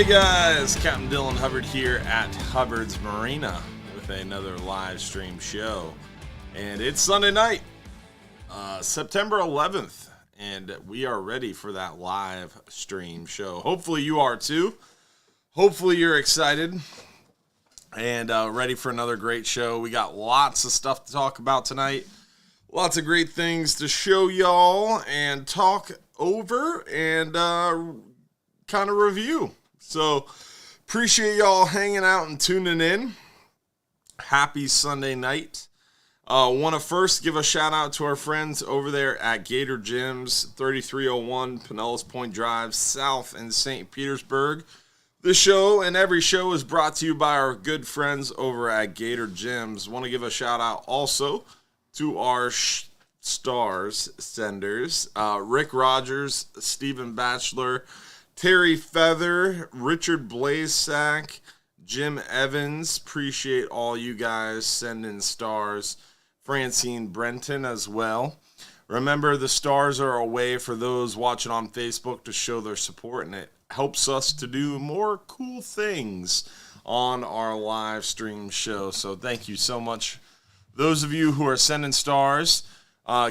guys, Captain Dylan Hubbard here at Hubbard's Marina with another live stream show. And it's Sunday night, September 11th, and we are ready for that live stream show. Hopefully you are too. Hopefully you're excited and ready for another great show. We got lots of stuff to talk about tonight. Lots of great things to show y'all and talk over and kind of review. So, appreciate y'all hanging out and tuning in. Happy Sunday night. Want to first give a shout out to our friends over there at Gator Gyms, 3301 Pinellas Point Drive, South in St. Petersburg. This show and every show is brought to you by our good friends over at Gator Gyms. Want to give a shout out also to our stars senders, Rick Rogers, Stephen Batchelor, Terry Feather, Richard Blazesack, Jim Evans. Appreciate all you guys sending stars. Francine Brenton as well. Remember, the stars are a way for those watching on Facebook to show their support, and it helps us to do more cool things on our live stream show. So thank you so much. Those of you who are sending stars,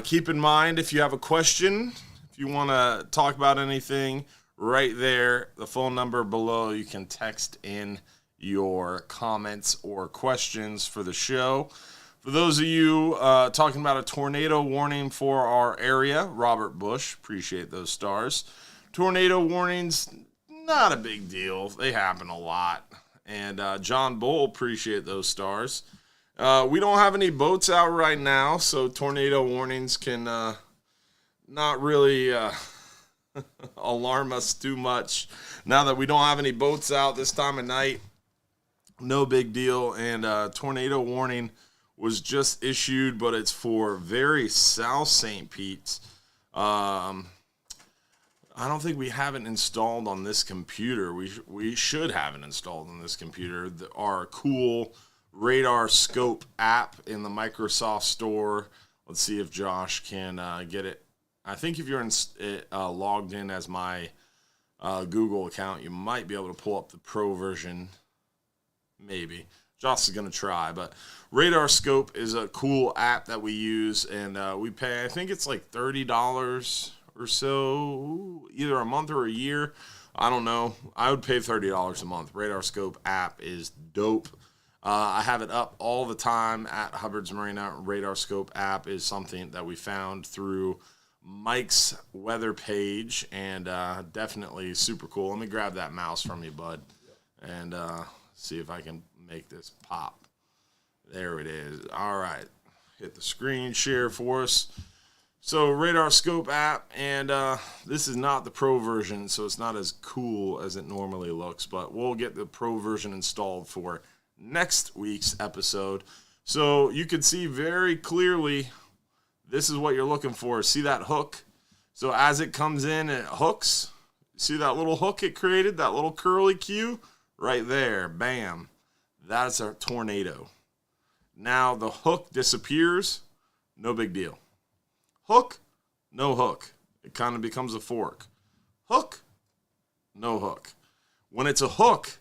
keep in mind if you have a question, if you want to talk about anything, right there, the phone number below, you can text in your comments or questions for the show. For those of you talking about a tornado warning for our area, Robert Bush, appreciate those stars. Tornado warnings, not a big deal. They happen a lot. And John Bull, appreciate those stars. We don't have any boats out right now, so tornado warnings can not really alarm us too much. Now that we don't have any boats out this time of night, no big deal. And tornado warning was just issued, but it's for very South St. Pete. I don't think we have it installed on this computer. We should have it installed on this computer. Our cool radar scope app in the Microsoft Store. Let's see if Josh can get it. I think if you're logged in as my Google account, you might be able to pull up the pro version. Maybe. Josh is going to try, but Radar Scope is a cool app that we use, and we pay, I think it's like $30 or so, either a month or a year. I don't know. I would pay $30 a month. Radar Scope app is dope. I have it up all the time at Hubbard's Marina. Radar Scope app is something that we found through Mike's weather page, and definitely super cool. Let me grab that mouse from you, bud, and see if I can make this pop. There it is. All right. Hit the screen share for us. So Radar Scope app, and this is not the pro version, so it's not as cool as it normally looks, but we'll get the pro version installed for next week's episode. So you can see very clearly this is what you're looking for. See that hook? So as it comes in and it hooks, see that little hook it created, that little curly cue? Right there, bam. That's a tornado. Now the hook disappears, no big deal. Hook, no hook. It kind of becomes a fork. Hook, no hook. When it's a hook,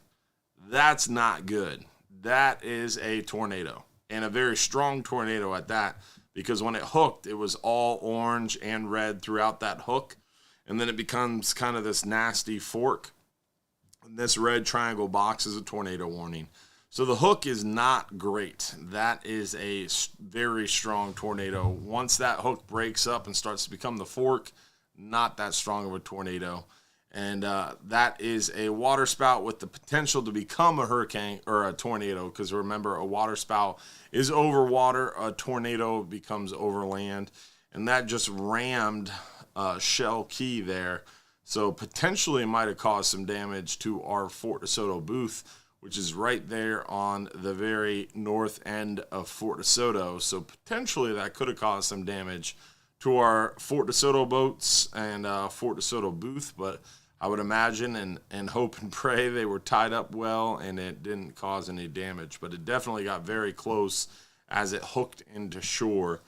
that's not good. That is a tornado, and a very strong tornado at that, because when it hooked, it was all orange and red throughout that hook, and then it becomes kind of this nasty fork. And this red triangle box is a tornado warning. So the hook is not great. That is a very strong tornado. Once that hook breaks up and starts to become the fork, not that strong of a tornado. And that is a water spout with the potential to become a hurricane or a tornado, because remember, a water spout is over water, a tornado becomes over land, and that just rammed Shell Key there. So potentially it might have caused some damage to our Fort DeSoto booth, which is right there on the very north end of Fort DeSoto. So potentially that could have caused some damage to our Fort DeSoto boats and Fort DeSoto booth, but I would imagine and hope and pray they were tied up well and it didn't cause any damage. But it definitely got very close as it hooked into shore.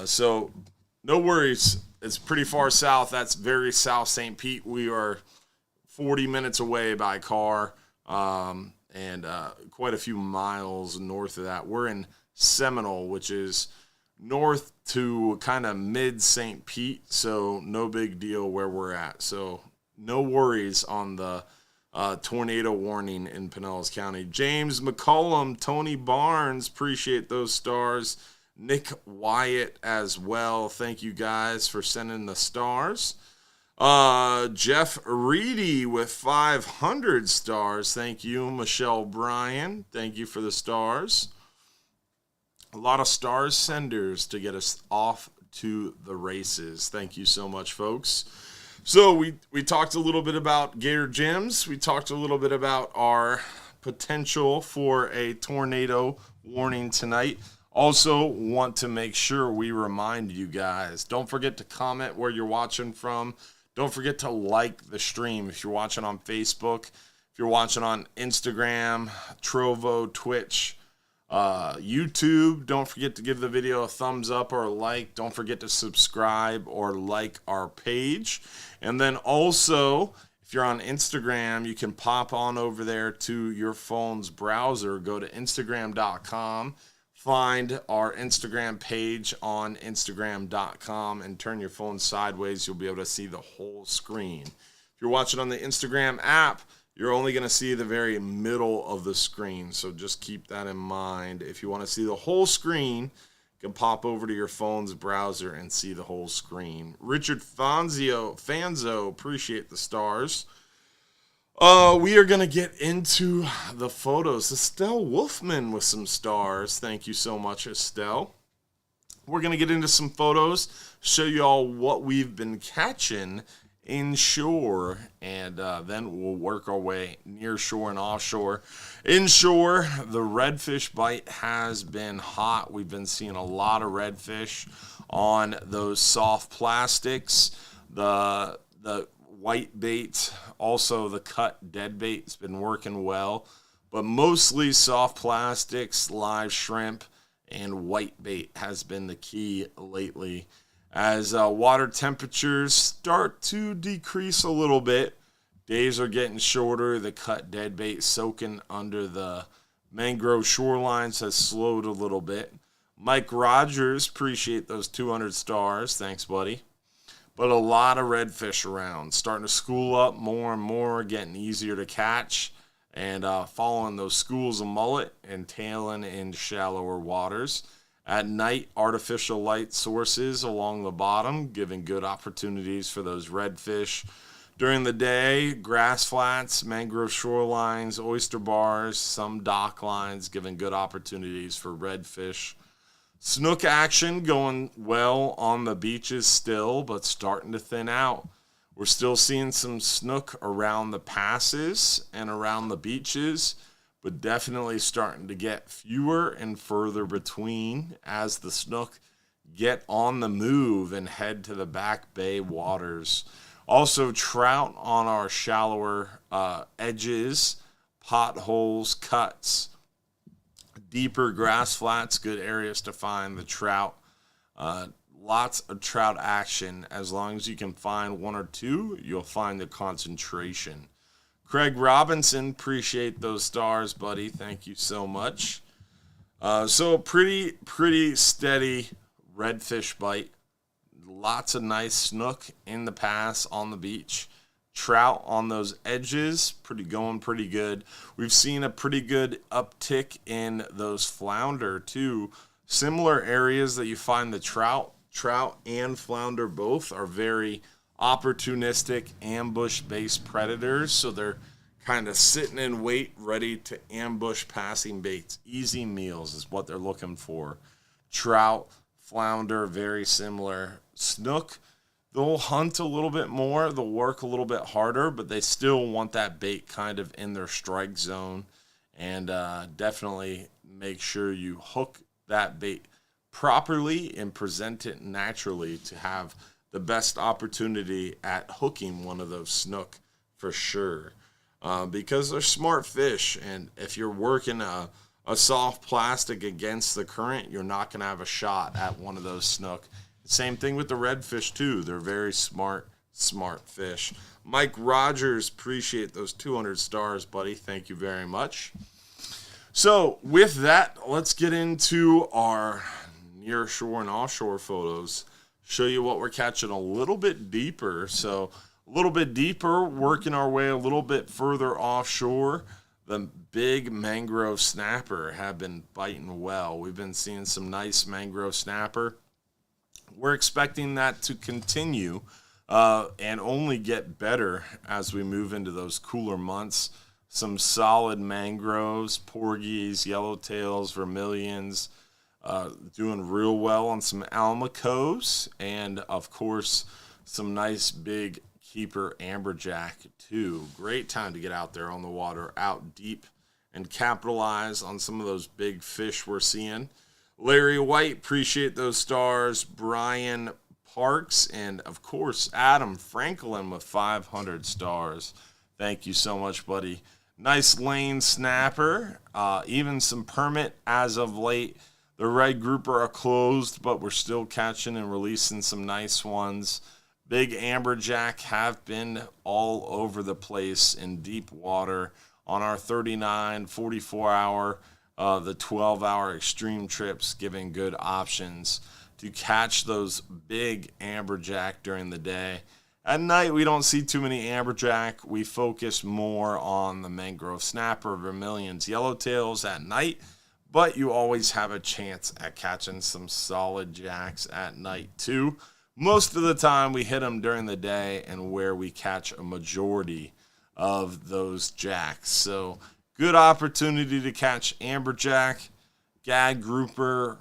So no worries. It's pretty far south. That's very South St. Pete. We are 40 minutes away by car, and quite a few miles north of that. We're in Seminole, which is north to kind of mid St. Pete, so no big deal where we're at. So no worries on the tornado warning in Pinellas County. James McCollum, Tony Barnes, appreciate those stars. Nick Wyatt as well. Thank you guys for sending the stars. Jeff Reedy with 500 stars. Thank you. Michelle Bryan, thank you for the stars. A lot of stars senders to get us off to the races. Thank you so much, folks. So we talked a little bit about Gator Gyms. We talked a little bit about our potential for a tornado warning tonight. Also want to make sure we remind you guys, don't forget to comment where you're watching from. Don't forget to like the stream if you're watching on Facebook, if you're watching on Instagram, Trovo, Twitch, YouTube. Don't forget to give the video a thumbs up or a like. Don't forget to subscribe or like our page. And then also, if you're on Instagram, you can pop on over there to your phone's browser. Go to Instagram.com. Find our Instagram page on Instagram.com and turn your phone sideways. You'll be able to see the whole screen. If you're watching on the Instagram app, you're only going to see the very middle of the screen. So just keep that in mind. If you want to see the whole screen, you can pop over to your phone's browser and see the whole screen. Richard Fanzo, appreciate the stars. We are going to get into the photos. Estelle Wolfman with some stars. Thank you so much, Estelle. We're going to get into some photos, show you all what we've been catching inshore, and then we'll work our way near shore and offshore. Inshore, the redfish bite has been hot. We've been seeing a lot of redfish on those soft plastics. The white bait, also the cut dead bait has been working well, but mostly soft plastics, live shrimp, and white bait has been the key lately. As water temperatures start to decrease a little bit, days are getting shorter, the cut dead bait soaking under the mangrove shorelines has slowed a little bit. Mike Rogers, appreciate those 200 stars. Thanks, buddy. But a lot of redfish around, starting to school up more and more, getting easier to catch, and following those schools of mullet and tailing in shallower waters. At night, artificial light sources along the bottom, giving good opportunities for those redfish. During the day, grass flats, mangrove shorelines, oyster bars, some dock lines, giving good opportunities for redfish. Snook action going well on the beaches still, but starting to thin out. We're still seeing some snook around the passes and around the beaches, but definitely starting to get fewer and further between as the snook get on the move and head to the back bay waters. Also, trout on our shallower edges, potholes, cuts. Deeper grass flats, good areas to find the trout. Lots of trout action. As long as you can find one or two, you'll find the concentration. Craig Robinson, appreciate those stars, buddy. Thank you so much. So pretty steady redfish bite. Lots of nice snook in the pass on the beach. Trout on those edges, going pretty good. We've seen a pretty good uptick in those flounder too. Similar areas that you find the trout and flounder both are very opportunistic ambush-based predators. So they're kind of sitting in wait, ready to ambush passing baits. Easy meals is what they're looking for. Trout, flounder, very similar. Snook, they'll hunt a little bit more, they'll work a little bit harder, but they still want that bait kind of in their strike zone. And definitely make sure you hook that bait properly and present it naturally to have the best opportunity at hooking one of those snook for sure. Because they're smart fish, and if you're working a soft plastic against the current, you're not going to have a shot at one of those snook. Same thing with the redfish too. They're very smart smart fish. Mike Rogers, appreciate those 200 stars, buddy. Thank you very much. So with that, let's get into our near shore and offshore photos. Show you what we're catching a little bit deeper. So a little bit deeper, working our way a little bit further offshore. The big mangrove snapper have been biting well. We've been seeing some nice mangrove snapper. We're expecting that to continue and only get better as we move into those cooler months. Some solid mangroves, porgies, yellowtails, vermilions, doing real well on some almacos, and of course some nice big keeper amberjack too. Great time to get out there on the water, out deep, and capitalize on some of those big fish we're seeing. Larry White, appreciate those stars. Brian Parks, and of course Adam Franklin with 500 stars. Thank you so much, buddy. Nice lane snapper, even some permit as of late. The red grouper are closed, but we're still catching and releasing some nice ones. Big amberjack have been all over the place in deep water on our 39, 44-hour, the 12-hour extreme trips, giving good options to catch those big amberjack during the day. At night, we don't see too many amberjack. We focus more on the mangrove snapper, vermilions, yellowtails at night, but you always have a chance at catching some solid jacks at night too. Most of the time, we hit them during the day and where we catch a majority of those jacks. So good opportunity to catch amberjack, gag grouper,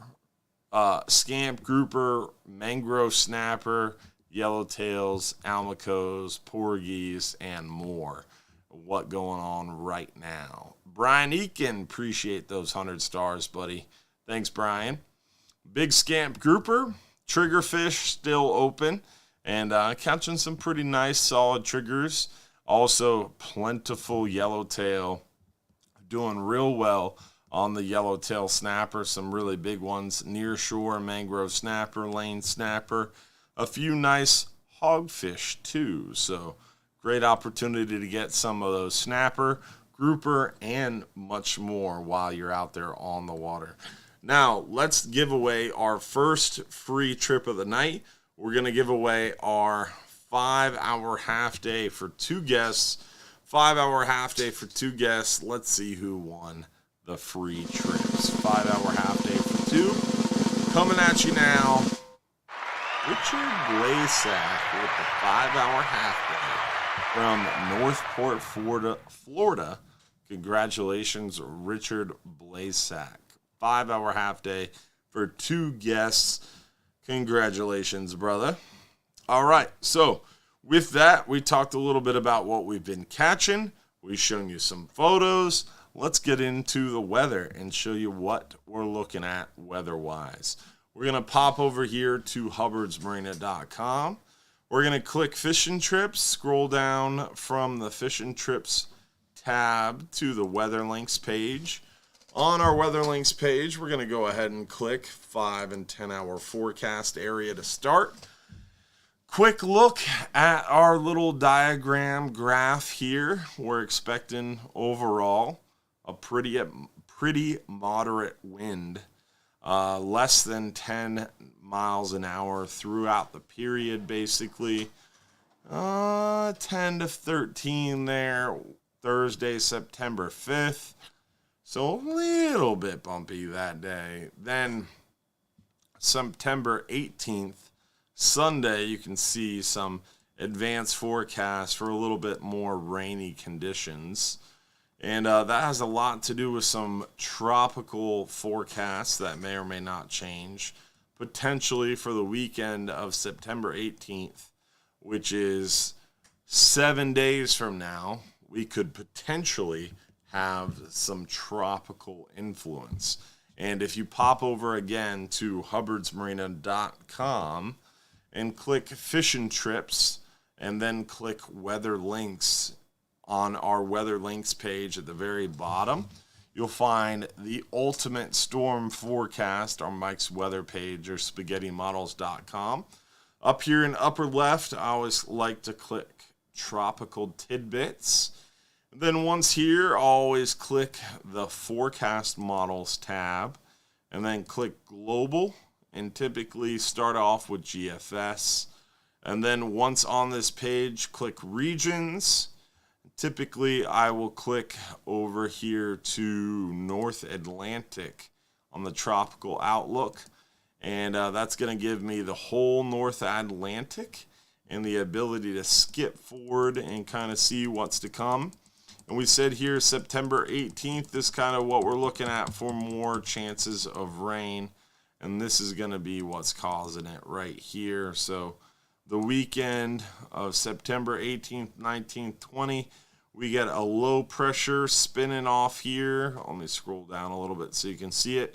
scamp grouper, mangrove snapper, yellowtails, almacos, porgies, and more. What going on right now? Brian Eakin, appreciate those 100 stars, buddy. Thanks, Brian. Big scamp grouper, triggerfish still open, and catching some pretty nice solid triggers. Also plentiful yellowtail, doing real well on the yellowtail snapper. Some really big ones, near shore mangrove snapper, lane snapper. A few nice hogfish too, so great opportunity to get some of those snapper, grouper, and much more while you're out there on the water. Now, let's give away our first free trip of the night. We're going to give away our 5-hour half day for 2 guests. 5-hour half day for 2 guests. Let's see who won the free trips. 5-hour half day for 2. Coming at you now, Richard Blasack with the 5-hour half day from Northport, Florida. Congratulations, Richard Blasack. 5-hour half day for 2 guests. Congratulations, brother. All right, so with that, we talked a little bit about what we've been catching. We've shown you some photos. Let's get into the weather and show you what we're looking at weather-wise. We're going to pop over here to hubbardsmarina.com. We're going to click Fishing Trips, scroll down from the Fishing Trips tab to the Weather Links page. On our Weather Links page, we're going to go ahead and click 5 and 10 hour forecast area to start. Quick look at our little diagram graph here. We're expecting overall a pretty moderate wind, less than 10 miles an hour throughout the period, basically. 10 to 13 there, Thursday, September 5th. So a little bit bumpy that day. Then September 18th, Sunday, you can see some advanced forecast for a little bit more rainy conditions. And that has a lot to do with some tropical forecasts that may or may not change. Potentially for the weekend of September 18th, which is 7 days from now, we could potentially have some tropical influence. And if you pop over again to hubbardsmarina.com and click Fishing Trips and then click Weather Links on our Weather Links page at the very bottom, you'll find the ultimate storm forecast on Mike's weather page or spaghettymodels.com. Up here in upper left, I always like to click Tropical Tidbits. Then once here, I'll always click the Forecast Models tab, and then click Global, and typically start off with GFS. And then once on this page, click Regions. Typically, I will click over here to North Atlantic on the Tropical Outlook. And that's going to give me the whole North Atlantic and the ability to skip forward and kind of see what's to come. And we said here September 18th is kind of what we're looking at for more chances of rain. And this is going to be what's causing it right here. So the weekend of September 18th, 19th, 20th, we get a low pressure spinning off here. Let me scroll down a little bit so you can see it.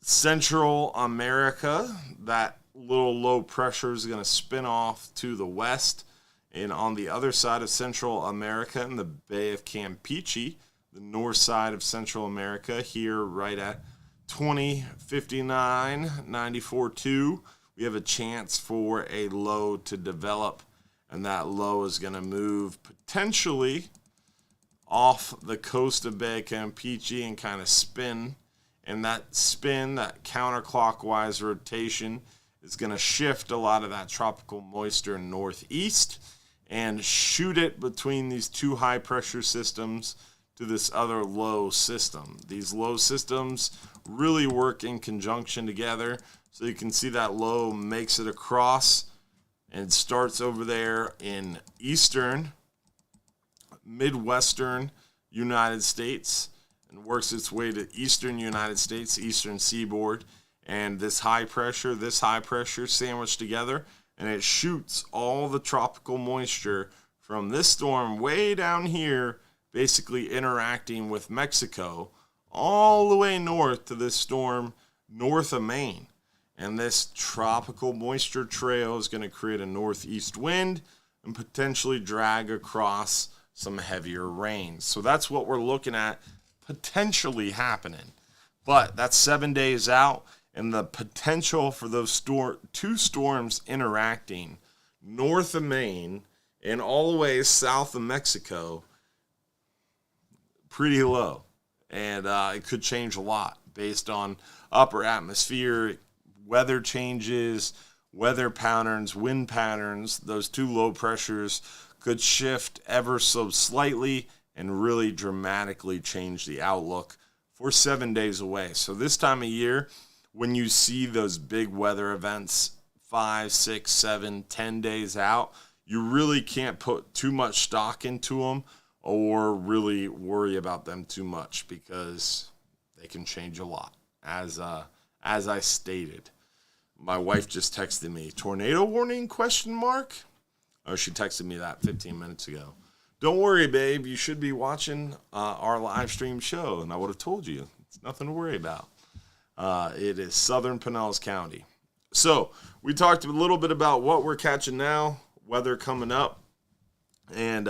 Central America, that little low pressure is going to spin off to the west. And on the other side of Central America in the Bay of Campeche, the north side of Central America, here right at 2059.94.2, we have a chance for a low to develop. And that low is going to move potentially off the coast of Bay of Campeche and kind of spin. And that spin, that counterclockwise rotation, is going to shift a lot of that tropical moisture northeast and shoot it between these two high-pressure systems to this other low system. These low systems really work in conjunction together. So you can see that low makes it across and starts over there in eastern, midwestern United States, and works its way to eastern United States, eastern seaboard, and this high pressure sandwiched together, and it shoots all the tropical moisture from this storm way down here, basically interacting with Mexico, all the way north to this storm north of Maine. And this tropical moisture trail is going to create a northeast wind and potentially drag across some heavier rain. So that's what we're looking at potentially happening. But that's 7 days out, and the potential for those two storms interacting north of Maine and all the way south of Mexico, pretty low. And it could change a lot based on upper atmosphere, weather changes, weather patterns, wind patterns. Those two low pressures could shift ever so slightly and really dramatically change the outlook for 7 days away. So this time of year, when you see those big weather events 5, 6, 7, 10 days out, you really can't put too much stock into them or really worry about them too much, because they can change a lot. As I stated, my wife just texted me, tornado warning, ? Oh, she texted me that 15 minutes ago. Don't worry, babe, you should be watching our live stream show, and I would have told you. It's nothing to worry about. It is Southern Pinellas County. So we talked a little bit about what we're catching now, weather coming up, and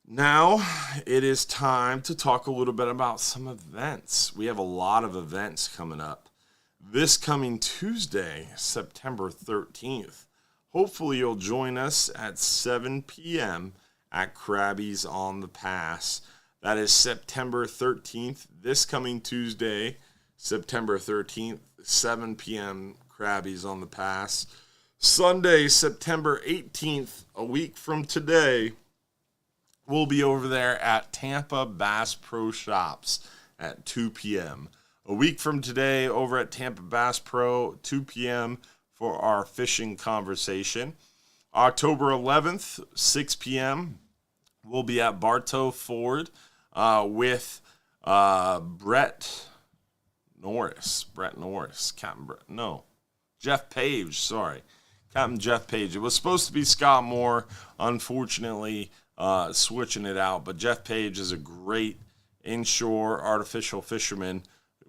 now it is time to talk a little bit about some events. We have a lot of events coming up. This coming Tuesday, September 13th, hopefully you'll join us at 7 p.m. at Krabby's on the Pass. That is September 13th, this coming Tuesday, September 13th, 7 p.m., Krabby's on the Pass. Sunday, September 18th, a week from today, we'll be over there at Tampa Bass Pro Shops at 2 p.m. A week from today, over at Tampa Bass Pro, 2 p.m., for our fishing conversation. October 11th, 6 p.m., we'll be at Bartow Ford with Jeff Page, sorry. Captain Jeff Page. It was supposed to be Scott Moore, unfortunately switching it out, but Jeff Page is a great inshore artificial fisherman.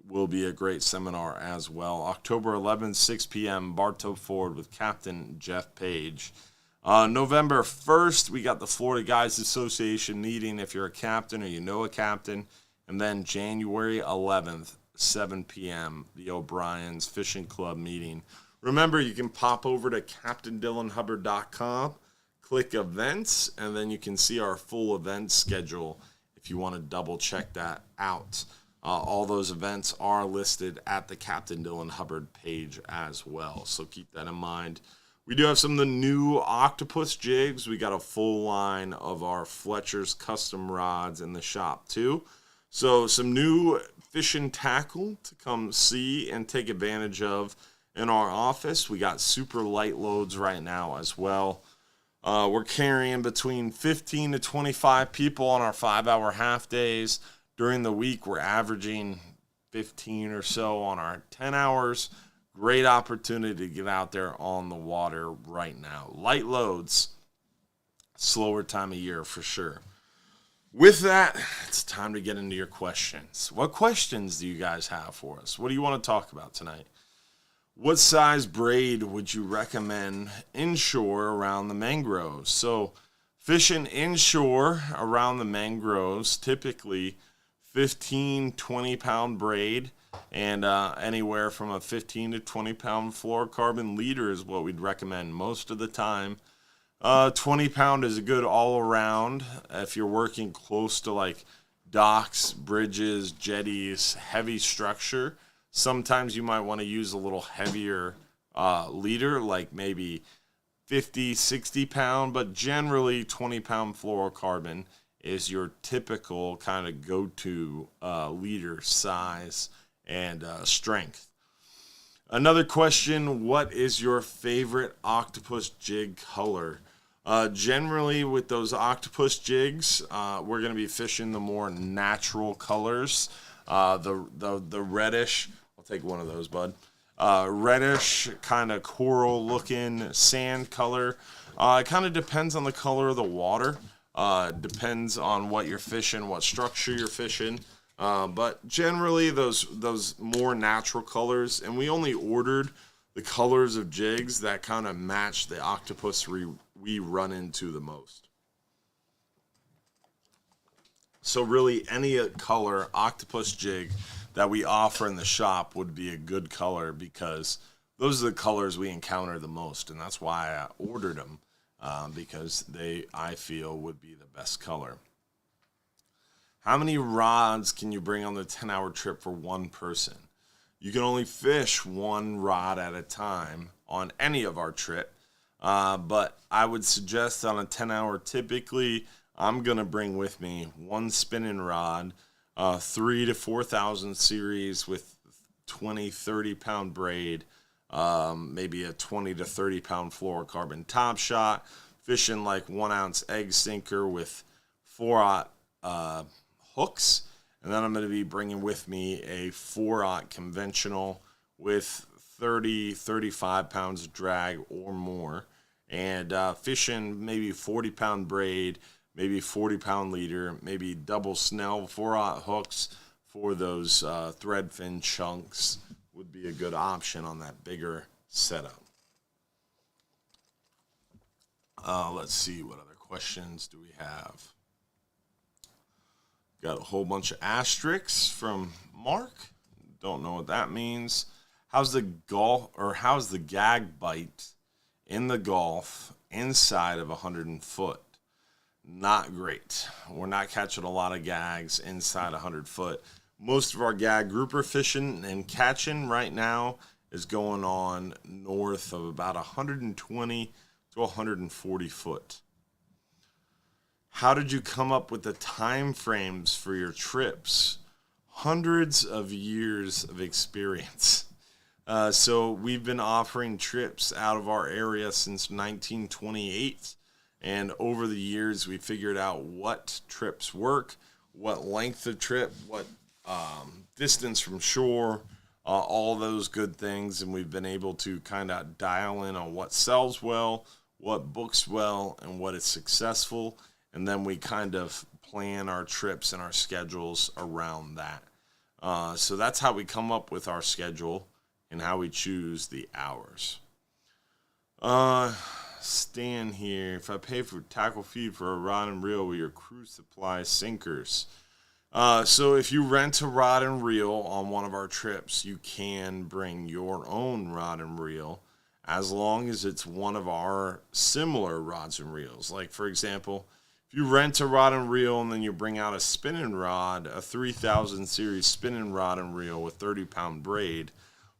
Will be a great seminar as well. October 11th, 6 p.m., Bartow Ford with Captain Jeff Page. November 1st, we got the Florida Guys Association meeting if you're a captain or you know a captain. And then January 11th, 7 p.m., the O'Brien's Fishing Club meeting Remember, you can pop over to CaptainDylanHubbard.com, click events, and then you can see our full event schedule if you want to double check that out. All those events are listed at the Captain Dylan Hubbard page as well, so keep that in mind. We do have some of the new octopus jigs. We got a full line of our Fletcher's custom rods in the shop too. So some new fishing tackle to come see and take advantage of in our office. We got super light loads right now as well. We're carrying between 15 to 25 people on our 5-hour half days. During the week, we're averaging 15 or so on our 10 hours. Great opportunity to get out there on the water right now. Light loads, slower time of year for sure. With that, it's time to get into your questions. What questions do you guys have for us? What do you want to talk about tonight? What size braid would you recommend inshore around the mangroves? So fishing inshore around the mangroves, typically 15, 20-pound braid, and anywhere from a 15 to 20-pound fluorocarbon leader is what we'd recommend most of the time. 20-pound is a good all-around if you're working close to like docks, bridges, jetties, heavy structure. Sometimes you might want to use a little heavier leader, like maybe 50, 60-pound, but generally 20-pound fluorocarbon is your typical kind of go-to leader size and strength. Another question, what is your favorite octopus jig color? Generally with those octopus jigs, we're going to be fishing the more natural colors. The reddish, I'll take one of those, bud. Reddish, kind of coral looking sand color. It kind of depends on the color of the water. Depends on what you're fishing, what structure you're fishing. But generally those more natural colors, and we only ordered the colors of jigs that kind of match the octopus we run into the most. So really any color octopus jig that we offer in the shop would be a good color because those are the colors we encounter the most, and that's why I ordered them, because I feel would be the best color. How many rods can you bring on the 10-hour trip for one person? You can only fish one rod at a time on any of our trip, but I would suggest on a 10-hour, typically I'm going to bring with me one spinning rod, 3 to 4,000 series with 20, 30-pound braid, maybe a 20 to 30-pound fluorocarbon top shot, fishing like 1-ounce egg sinker with 4-aught hooks, and then I'm going to be bringing with me a 4-aught conventional with 30, 35 pounds of drag or more, and fishing maybe 40-pound braid, maybe 40-pound leader, maybe double snell 4-aught hooks for those thread fin chunks would be a good option on that bigger setup. Let's see, what other questions do we have? Got a whole bunch of asterisks from Mark. Don't know what that means. How's the gag bite in the Gulf inside of 100 foot? Not great. We're not catching a lot of gags inside 100 foot. Most of our gag grouper fishing and catching right now is going on north of about 120 to 140 foot. How did you come up with the time frames for your trips? Hundreds of years of experience. So we've been offering trips out of our area since 1928. And over the years, we figured out what trips work, what length of trip, what distance from shore, all those good things. And we've been able to kind of dial in on what sells well, what books well, and what is successful. And then we kind of plan our trips and our schedules around that. So that's how we come up with our schedule and how we choose the hours. Stan here. If I pay for tackle feed for a rod and reel, will your crew supply sinkers? So if you rent a rod and reel on one of our trips, you can bring your own rod and reel. as long as it's one of our similar rods and reels. Like, for example, if you rent a rod and reel and then you bring out a spinning rod, a 3000 series spinning rod and reel with 30-pound braid,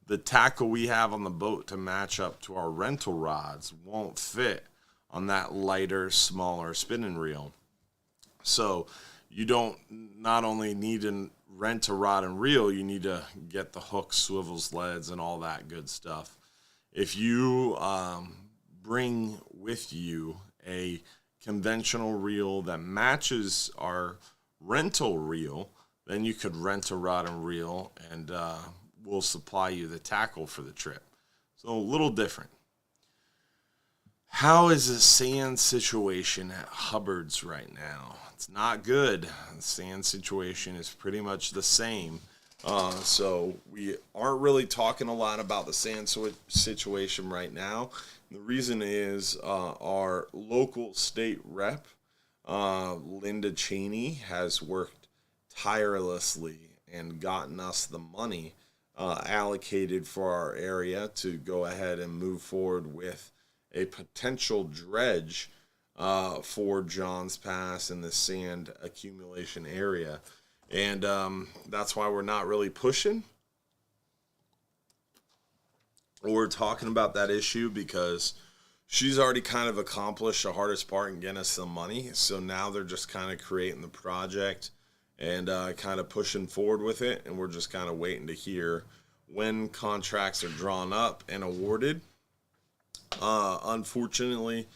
the tackle we have on the boat to match up to our rental rods won't fit on that lighter, smaller spinning reel. So you don't not only need to rent a rod and reel, you need to get the hooks, swivels, leads, and all that good stuff. If you bring with you a conventional reel that matches our rental reel, then you could rent a rod and reel, and we'll supply you the tackle for the trip. So a little different. How is the sand situation at Hubbard's right now? It's not good. The sand situation is pretty much the same. So we aren't really talking a lot about the sand situation right now. The reason is our local state rep, Linda Cheney, has worked tirelessly and gotten us the money allocated for our area to go ahead and move forward with a potential dredge for Johns Pass in the sand accumulation area. And that's why we're not really pushing or talking about that issue, because she's already kind of accomplished the hardest part in getting us some money. So now they're just kind of creating the project and kind of pushing forward with it. And we're just kind of waiting to hear when contracts are drawn up and awarded. Unfortunately,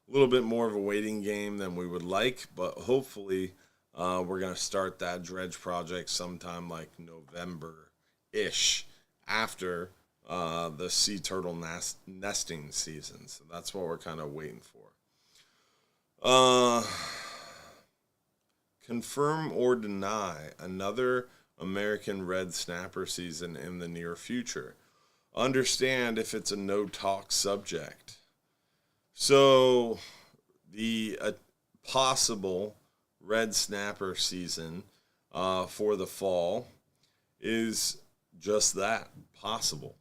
a little bit more of a waiting game than we would like, but hopefully we're going to start that dredge project sometime like November-ish after the sea turtle nesting season. So that's what we're kind of waiting for. Confirm or deny another American red snapper season in the near future. Understand if it's a no-talk subject. So the possible red snapper season for the fall is just that, possible.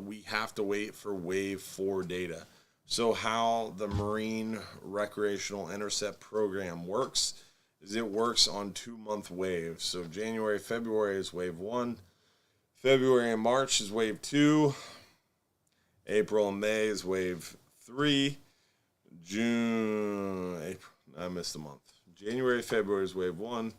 We have to wait for Wave 4 data. So how the Marine Recreational Intercept Program works is it works on 2-month waves. So January, February is Wave 1. February and March is Wave 2. April and May is Wave 3. June, April, I missed a month. January, February is Wave 1.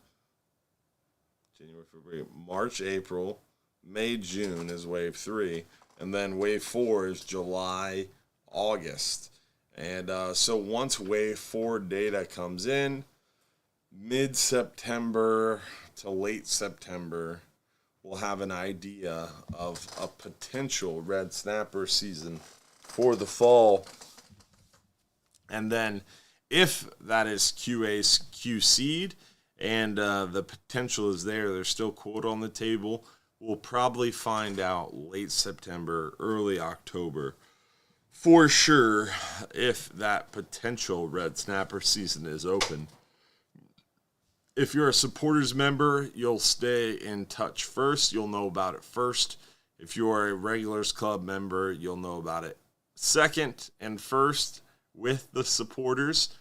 January, February, March, April, May, June is Wave 3. And then Wave 4 is July, August. And so once Wave 4 data comes in, mid-September to late September, we'll have an idea of a potential red snapper season for the fall. And then if that is QC'd and the potential is there, there's still quote on the table, we'll probably find out late September, early October for sure if that potential red snapper season is open. If you're a supporters member, you'll stay in touch first. You'll know about it first. If you're a Regulars Club member, you'll know about it second and first with the supporters.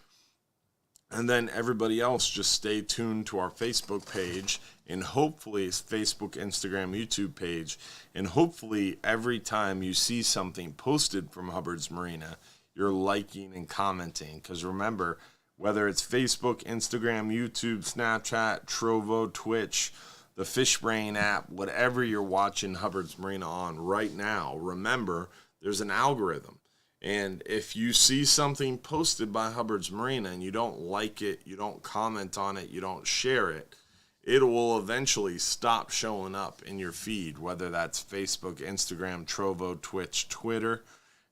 And then everybody else, just stay tuned to our Facebook page and hopefully Facebook, Instagram, YouTube page. And hopefully every time you see something posted from Hubbard's Marina, you're liking and commenting. Because remember, whether it's Facebook, Instagram, YouTube, Snapchat, Trovo, Twitch, the Fishbrain app, whatever you're watching Hubbard's Marina on right now, remember, there's an algorithm. And if you see something posted by Hubbard's Marina and you don't like it, you don't comment on it, you don't share it, it will eventually stop showing up in your feed, whether that's Facebook, Instagram, Trovo, Twitch, Twitter.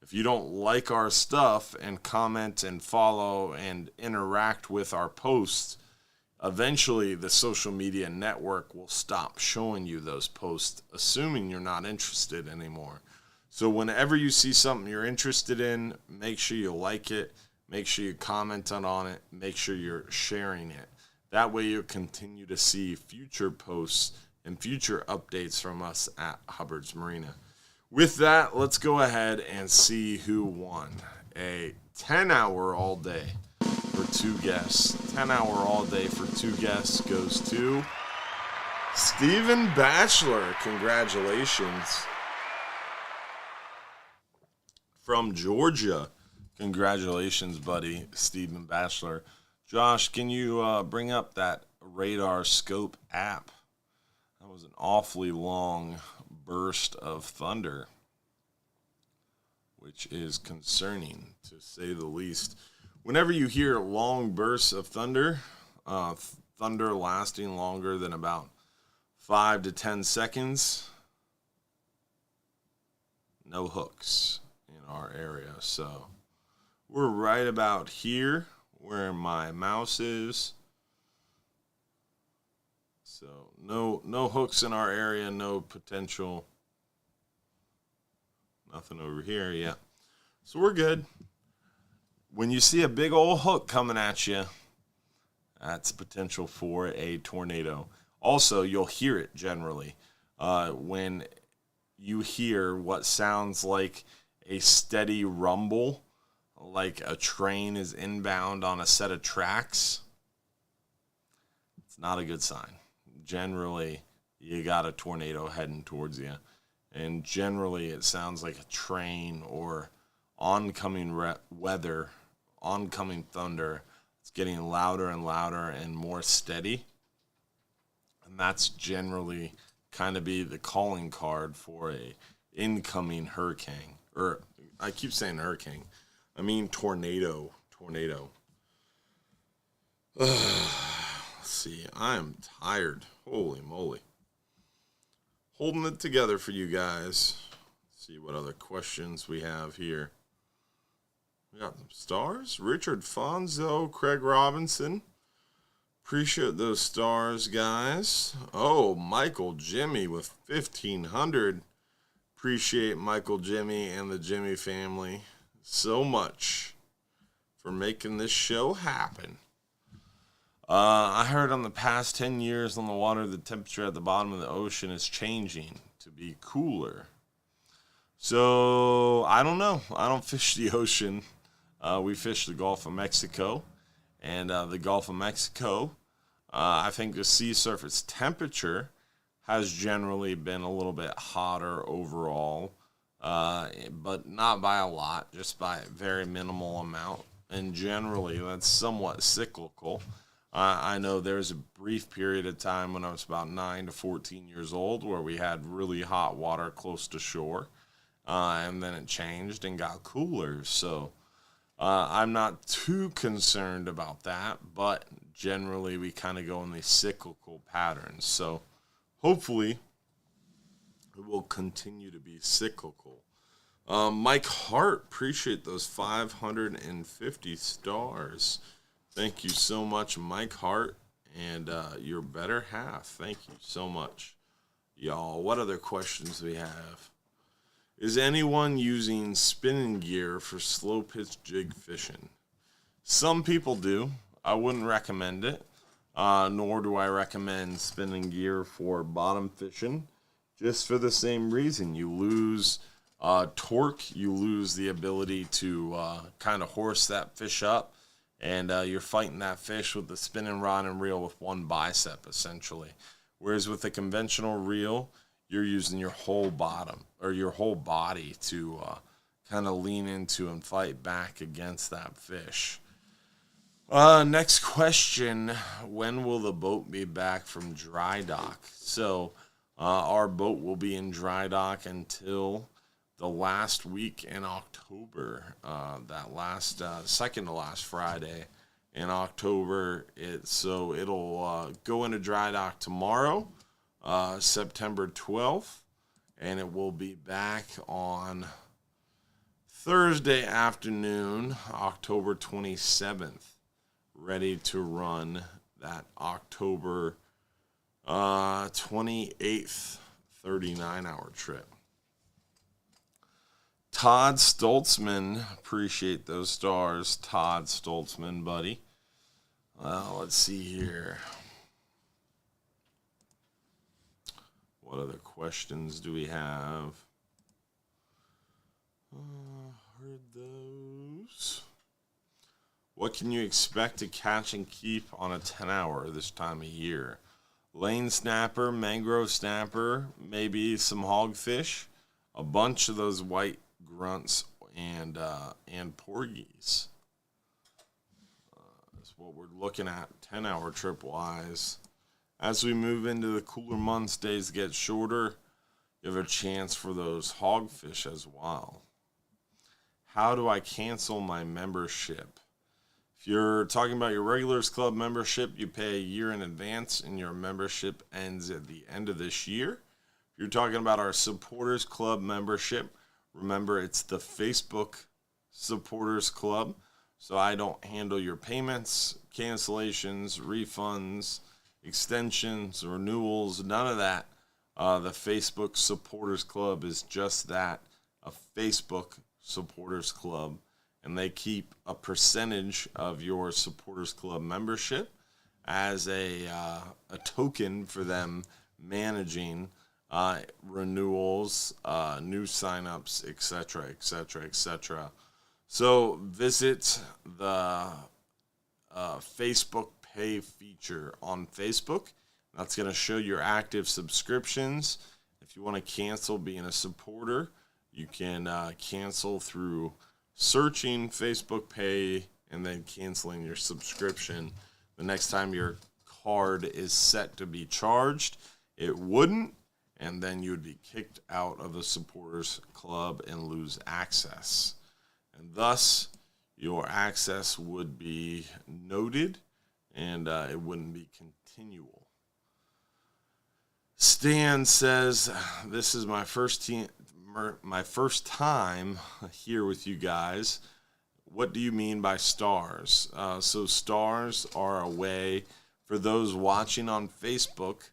If you don't like our stuff and comment and follow and interact with our posts, eventually the social media network will stop showing you those posts, assuming you're not interested anymore. So whenever you see something you're interested in, make sure you like it, make sure you comment on it, make sure you're sharing it. That way you'll continue to see future posts and future updates from us at Hubbard's Marina. With that, let's go ahead and see who won. A 10-hour all day for 2 guests. 10-hour all day for 2 guests goes to Stephen Batchelor. Congratulations. From Georgia. Congratulations, buddy, Stephen Batchelor. Josh, can you bring up that radar scope app? That was an awfully long burst of thunder, which is concerning, to say the least. Whenever you hear long bursts of thunder, thunder lasting longer than about 5 to 10 seconds, no hooks in our area. So we're right about here where my mouse is. So no hooks in our area, no potential. Nothing over here, yeah. So we're good. When you see a big old hook coming at you, that's potential for a tornado. Also, you'll hear it generally. When you hear what sounds like a steady rumble, like a train is inbound on a set of tracks, it's not a good sign. Generally, you got a tornado heading towards you. And generally, it sounds like a train or oncoming weather, oncoming thunder. It's getting louder and louder and more steady. And that's generally kind of be the calling card for a incoming hurricane. Or I keep saying hurricane. I mean tornado. Let's see. I am tired. Holy moly. Holding it together for you guys. Let's see what other questions we have here. We got some stars. Richard Fonzo, Craig Robinson. Appreciate those stars, guys. Oh, Michael Jimmy with 1,500. Appreciate Michael Jimmy and the Jimmy family so much for making this show happen. I heard on the past 10 years on the water, the temperature at the bottom of the ocean is changing to be cooler. So, I don't know. I don't fish the ocean. We fish the Gulf of Mexico. And the Gulf of Mexico, I think the sea surface temperature has generally been a little bit hotter overall. But not by a lot, just by a very minimal amount. And generally, that's somewhat cyclical. I know there's a brief period of time when I was about 9 to 14 years old where we had really hot water close to shore, and then it changed and got cooler. So I'm not too concerned about that, but generally we kind of go in these cyclical patterns. So hopefully it will continue to be cyclical. Mike Hart, appreciate those 550 stars. Thank you so much, Mike Hart, and your better half. Thank you so much, y'all. What other questions do we have? Is anyone using spinning gear for slow pitch jig fishing? Some people do. I wouldn't recommend it, nor do I recommend spinning gear for bottom fishing, just for the same reason. You lose torque, you lose the ability to kind of horse that fish up. And you're fighting that fish with the spinning rod and reel with one bicep, essentially. Whereas with a conventional reel, you're using your whole bottom or your whole body to kind of lean into and fight back against that fish. Next question, when will the boat be back from dry dock? So our boat will be in dry dock until the last week in October, that last second to last Friday in October. It'll go into dry dock tomorrow, September 12th, and it will be back on Thursday afternoon, October 27th, ready to run that October 28th 39-hour trip. Todd Stoltzman, appreciate those stars. Todd Stoltzman, buddy. Let's see here. What other questions do we have? Heard those. What can you expect to catch and keep on a 10-hour this time of year? Lane snapper, mangrove snapper, maybe some hogfish, a bunch of those white grunts, and porgies. That's what we're looking at 10-hour trip wise. As we move into the cooler months, days get shorter, you have a chance for those hogfish as well. How do I cancel my membership? If you're talking about your Regulars Club membership, you pay a year in advance and your membership ends at the end of this year. If you're talking about our Supporters Club membership, remember it's the Facebook Supporters Club, so I don't handle your payments, cancellations, refunds, extensions, renewals, none of that. The Facebook Supporters Club is just that, a Facebook Supporters Club. And they keep a percentage of your Supporters Club membership as a token for them managing renewals, new signups, etc., etc., etc. So visit the Facebook Pay feature on Facebook. That's going to show your active subscriptions. If you want to cancel being a supporter, you can cancel through searching Facebook Pay and then canceling your subscription. The next time your card is set to be charged, it wouldn't, and then you would be kicked out of the Supporters Club and lose access. And thus, your access would be noted, and it wouldn't be continual. Stan says, this is my first time here with you guys. What do you mean by stars? So stars are a way for those watching on Facebook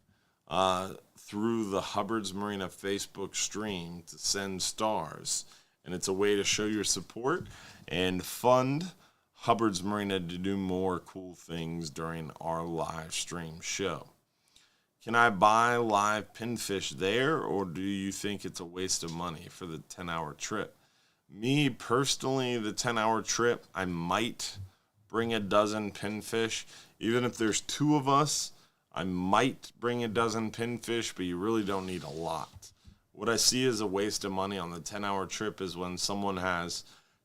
through the Hubbard's Marina Facebook stream to send stars. And it's a way to show your support and fund Hubbard's Marina to do more cool things during our live stream show. Can I buy live pinfish there, or do you think it's a waste of money for the 10-hour trip? Me, personally, the 10-hour trip, I might bring a dozen pinfish. Even if there's two of us, I might bring a dozen pinfish, but you really don't need a lot. What I see as a waste of money on the 10-hour trip is when someone has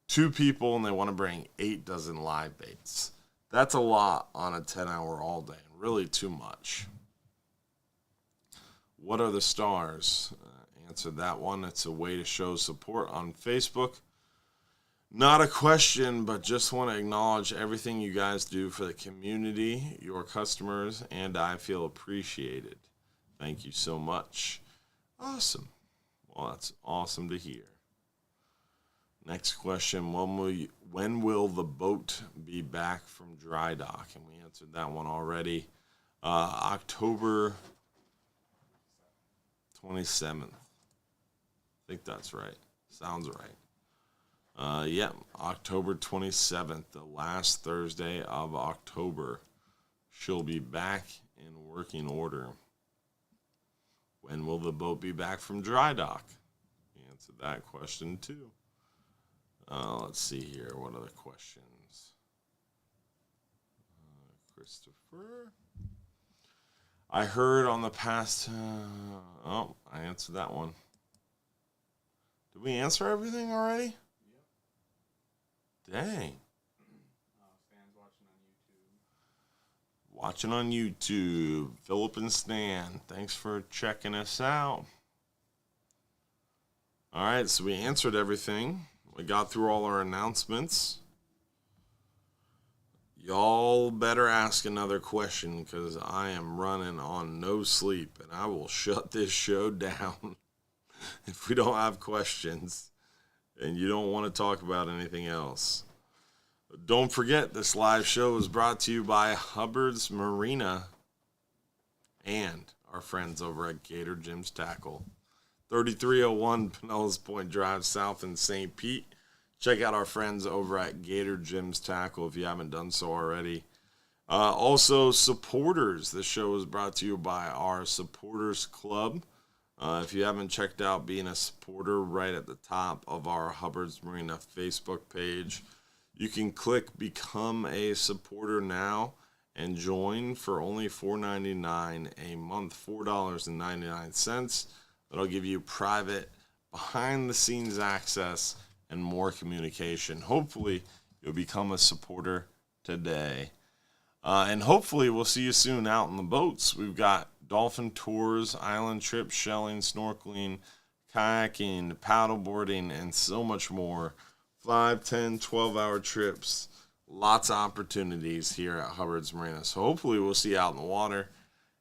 two people and they want to bring 8 dozen live baits. That's a lot on a 10-hour all day, and really too much. What are the stars? Answered that one. It's a way to show support on Facebook. Not a question, but just want to acknowledge everything you guys do for the community, your customers, and I feel appreciated. Thank you so much. Awesome. Well, that's awesome to hear. Next question, when will the boat be back from dry dock? And we answered that one already. October 27th. I think that's right. Sounds right. October 27th, the last Thursday of October. She'll be back in working order. When will the boat be back from dry dock? We answered that question too. Let's see here. What other questions? Christopher. I heard on the past... I answered that one. Did we answer everything already? Yep. Dang. Stan's watching on YouTube. Watching on YouTube. Philip and Stan, thanks for checking us out. All right, so we answered everything. We got through all our announcements. Y'all better ask another question because I am running on no sleep and I will shut this show down if we don't have questions and you don't want to talk about anything else. Don't forget, this live show is brought to you by Hubbard's Marina and our friends over at Gator Jim's Tackle. 3301 Pinellas Point Drive South in St. Pete. Check out our friends over at Gator Jim's Tackle if you haven't done so already. Also, supporters. This show is brought to you by our Supporters Club. If you haven't checked out being a supporter, right at the top of our Hubbard's Marina Facebook page, you can click Become a Supporter now and join for only $4.99 a month, $4.99. That'll give you private, behind-the-scenes access and more communication. Hopefully, you'll become a supporter today. And hopefully, we'll see you soon out in the boats. We've got dolphin tours, island trips, shelling, snorkeling, kayaking, paddleboarding, and so much more. 5, 10, 12-hour trips. Lots of opportunities here at Hubbard's Marina. So hopefully we'll see you out in the water.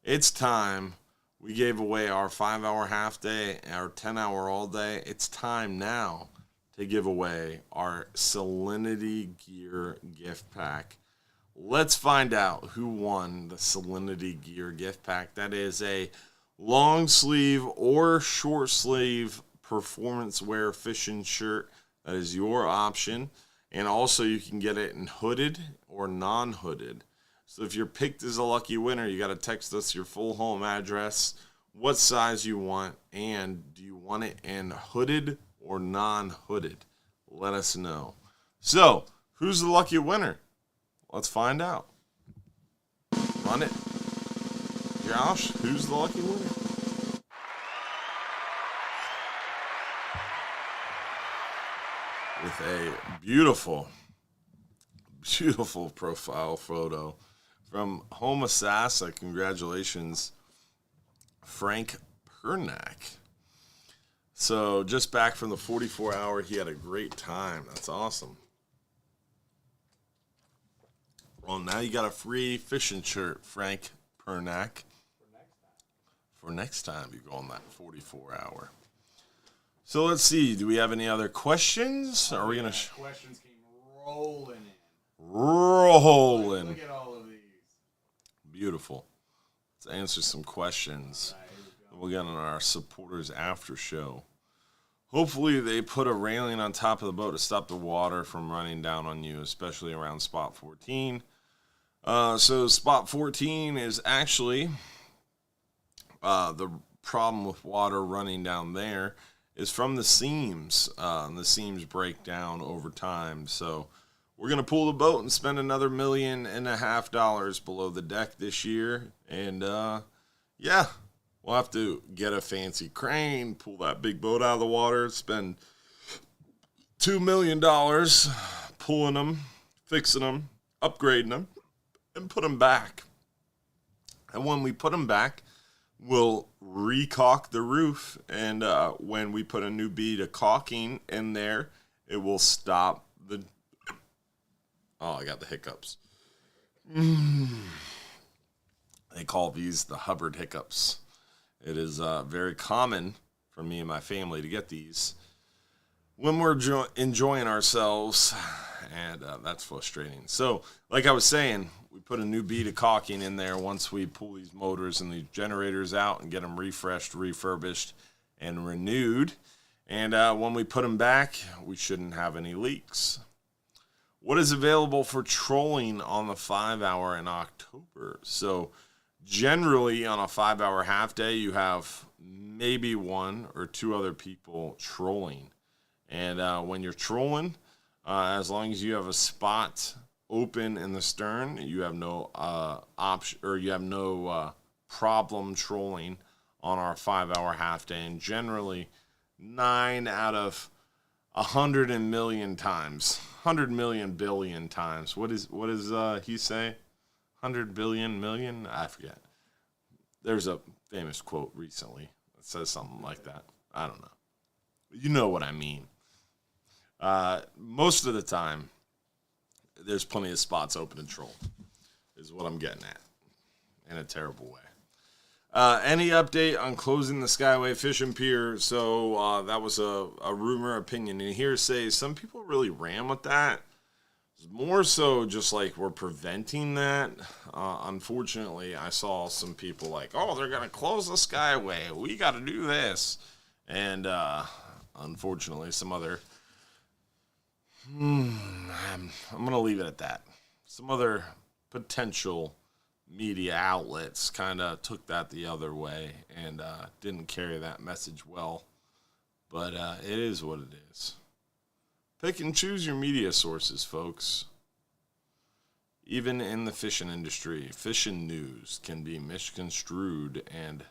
It's time. We gave away our 5-hour half day, our 10-hour all day. It's time now to give away our Salinity Gear gift pack. Let's find out who won the Salinity Gear gift pack. That is a long sleeve or short sleeve performance wear fishing shirt. That is your option. And also you can get it in hooded or non-hooded. So if you're picked as a lucky winner, you got to text us your full home address, what size you want, and do you want it in hooded or non-hooded? Let us know. So, who's the lucky winner? Let's find out. Run it. Josh, who's the lucky winner? With a beautiful, beautiful profile photo from Homosassa. Congratulations, Frank Pernack. So just back from the 44-hour, he had a great time. That's awesome. Well, now you got a free fishing shirt, Frank Pernack. For next time you go on that 44-hour. So let's see. Do we have any other questions? Are we gonna? Questions came rolling in. Rolling. Look at all of these. Beautiful. Let's answer some questions. We'll get on our supporters after show. Hopefully they put a railing on top of the boat to stop the water from running down on you, especially around spot 14. So spot 14 is actually the problem with water running down there is from the seams. And the seams break down over time. So we're going to pull the boat and spend another $1.5 million below the deck this year. And, yeah, we'll have to get a fancy crane, pull that big boat out of the water, spend $2 million pulling them, fixing them, upgrading them, and put them back. And when we put them back, we'll re-caulk the roof, and when we put a new bead of caulking in there, it will stop the... Oh, I got the hiccups. They call these the Hubbard hiccups. It is very common for me and my family to get these when we're enjoying ourselves, and that's frustrating. So, like I was saying, we put a new bead of caulking in there once we pull these motors and these generators out and get them refreshed, refurbished, and renewed. And when we put them back, we shouldn't have any leaks. What is available for trolling on the 5-hour in October? So generally on a 5-hour half day, you have maybe 1 or 2 other people trolling. And when you're trolling, as long as you have a spot open in the stern, you have no option, or you have no problem trolling on our 5-hour half day. And generally 9 out of 100 million times, 100 million billion times. What is he say? 100 billion million? I forget. There's a famous quote recently that says something like that. I don't know. You know what I mean. Most of the time, there's plenty of spots open to troll, is what I'm getting at, in a terrible way. Any update on closing the Skyway fishing pier? So that was a rumor, opinion, and hearsay. Some people really ran with that. It's more so just like we're preventing that. Unfortunately, I saw some people like, oh, they're going to close the Skyway. We got to do this. And unfortunately, some other... I'm going to leave it at that. Some other potential media outlets kind of took that the other way and didn't carry that message well. But it is what it is. Pick and choose your media sources, folks. Even in the fishing industry, fishing news can be misconstrued and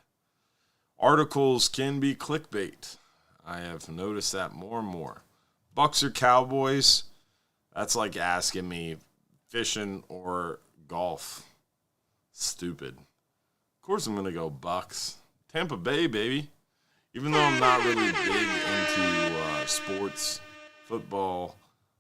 articles can be clickbait. I have noticed that more and more. Bucks or Cowboys? That's like asking me fishing or golf. Stupid. Of course I'm going to go Bucks. Tampa Bay, baby. Even though I'm not really big into sports, football,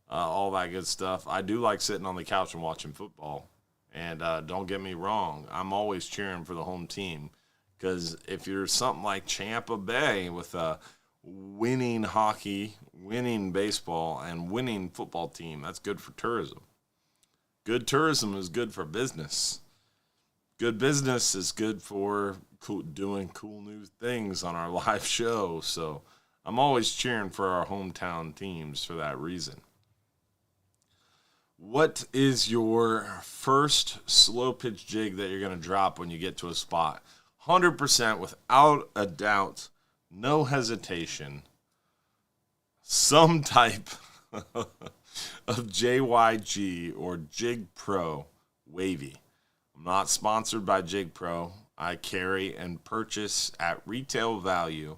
all that good stuff, I do like sitting on the couch and watching football. And don't get me wrong, I'm always cheering for the home team. Because if you're something like Tampa Bay with a winning hockey, winning baseball, and winning football team, that's good for tourism. Good tourism is good for business. Good business is good for doing cool new things on our live show. So I'm always cheering for our hometown teams for that reason. What is your first slow pitch jig that you're going to drop when you get to a spot? 100% without a doubt, no hesitation, some type of JYG or Jig Pro wavy. I'm not sponsored by Jig Pro. I carry and purchase at retail value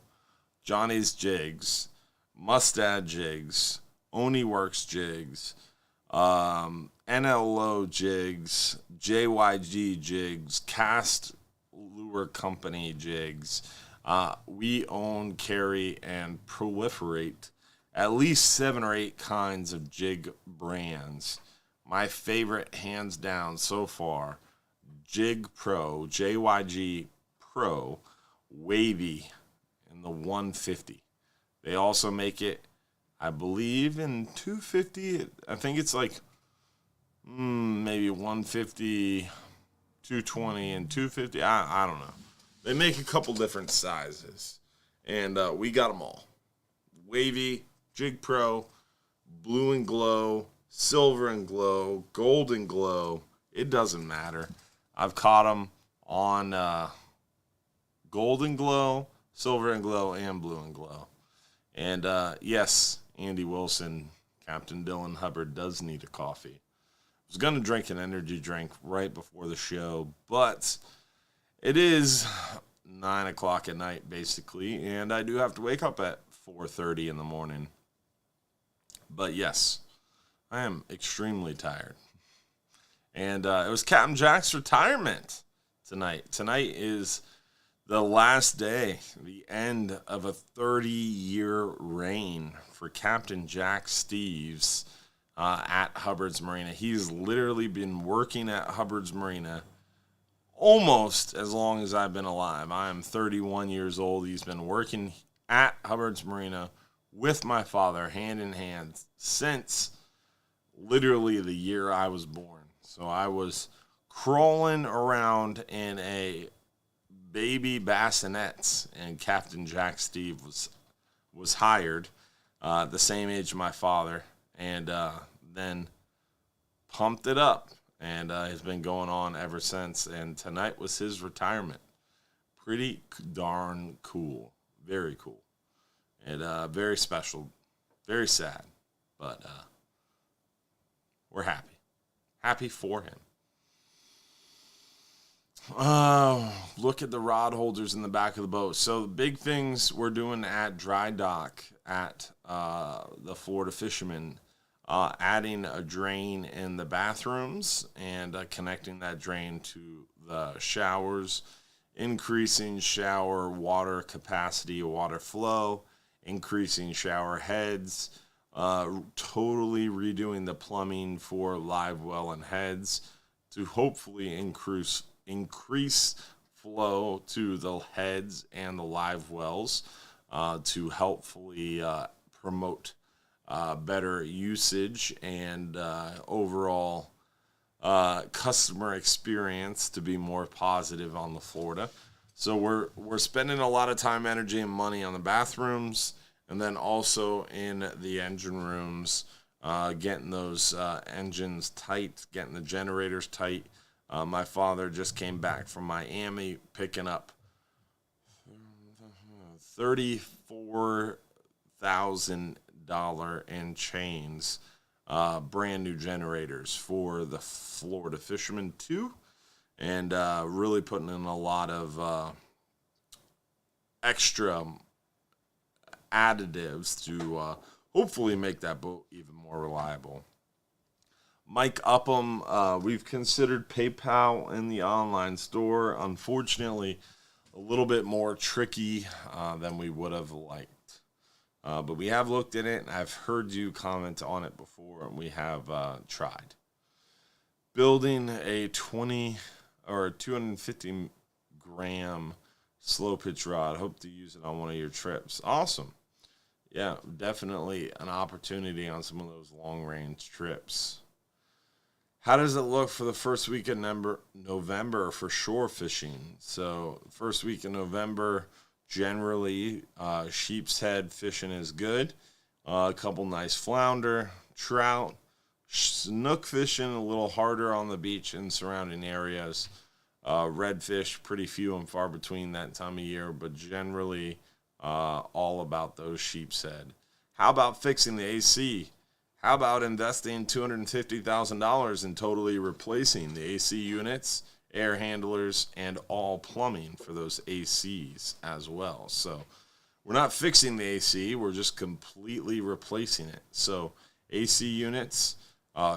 Johnny's Jigs, Mustad Jigs, Oni Works Jigs, NLO Jigs, JYG Jigs, Cast Lure Company Jigs. We own, carry, and proliferate at least 7 or 8 kinds of jig brands. My favorite, hands down so far, Jig Pro, JYG Pro, wavy in the 150. They also make it, I believe, in 250. I think it's like maybe 150, 220, and 250. I don't know. They make a couple different sizes, and we got them all. Wavy, Jig Pro, blue and glow, silver and glow, gold and glow. It doesn't matter. I've caught them on gold and glow, silver and glow, and blue and glow. And yes, Andy Wilson, Captain Dylan Hubbard does need a coffee. I was going to drink an energy drink right before the show, but it is 9 o'clock at night, basically, and I do have to wake up at 4:30 in the morning. But yes, I am extremely tired. And it was Captain Jack's retirement tonight. Tonight is the last day, the end of a 30-year reign for Captain Jack Steves at Hubbard's Marina. He's literally been working at Hubbard's Marina almost as long as I've been alive. I am 31 years old. He's been working at Hubbard's Marina with my father, hand in hand, since literally the year I was born. So I was crawling around in a baby bassinet, and Captain Jack Steve was hired, the same age my father, and then pumped it up, and has been going on ever since. And tonight was his retirement. Pretty darn cool, very cool, and very special, very sad, but we're happy for him. Look at the rod holders in the back of the boat. So the big things we're doing at Dry Dock at the Florida Fishermen, adding a drain in the bathrooms and connecting that drain to the showers, increasing shower water capacity, water flow, increasing shower heads, totally redoing the plumbing for live well and heads to hopefully increase flow to the heads and the live wells, to helpfully promote better usage and overall customer experience to be more positive on the Florida. So we're spending a lot of time, energy, and money on the bathrooms, and then also in the engine rooms, getting those engines tight, getting the generators tight, My father just came back from Miami picking up $34,000 in chains, brand new generators for the Florida Fisherman 2, and really putting in a lot of extra additives to hopefully make that boat even more reliable. Mike Upham, we've considered PayPal in the online store. Unfortunately, a little bit more tricky than we would have liked. But we have looked at it, and I've heard you comment on it before, and we have tried. Building a 20 or 250 gram slow pitch rod. Hope to use it on one of your trips. Awesome. Yeah, definitely an opportunity on some of those long range trips. How does it look for the first week of November for shore fishing? So first week of November, generally, sheep's head fishing is good. A couple nice flounder, trout, snook fishing a little harder on the beach and surrounding areas. Redfish, pretty few and far between that time of year, but generally all about those sheep's head. How about fixing the AC? How about investing $250,000 in totally replacing the AC units, air handlers, and all plumbing for those ACs as well? So we're not fixing the AC, we're just completely replacing it. So AC units,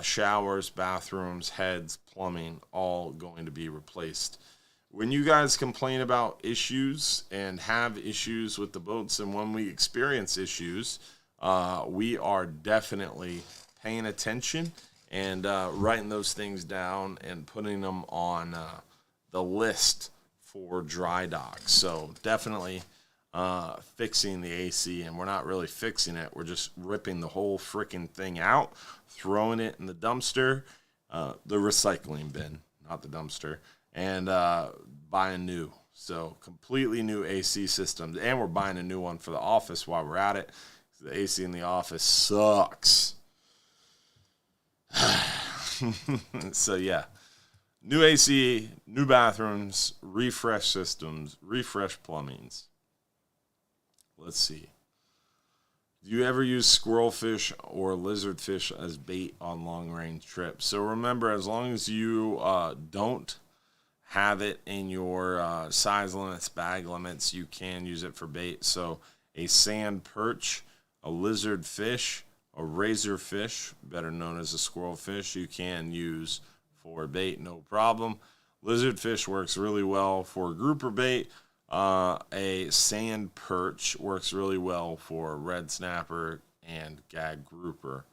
showers, bathrooms, heads, plumbing, all going to be replaced. When you guys complain about issues and have issues with the boats, and when we experience issues, we are definitely paying attention and writing those things down and putting them on the list for dry dock. So definitely fixing the AC, and we're not really fixing it. We're just ripping the whole freaking thing out, throwing it in the dumpster, the recycling bin, not the dumpster, and buying new. So completely new AC systems, and we're buying a new one for the office while we're at it. The AC in the office sucks. So yeah, new AC, new bathrooms, refresh systems, refresh plumbings. Let's see. Do you ever use squirrelfish or lizardfish as bait on long-range trips? So remember, as long as you don't have it in your size limits, bag limits, you can use it for bait. So a sand perch, a lizard fish, a razor fish, better known as a squirrel fish, you can use for bait, no problem. Lizard fish works really well for grouper bait. A sand perch works really well for red snapper and gag grouper.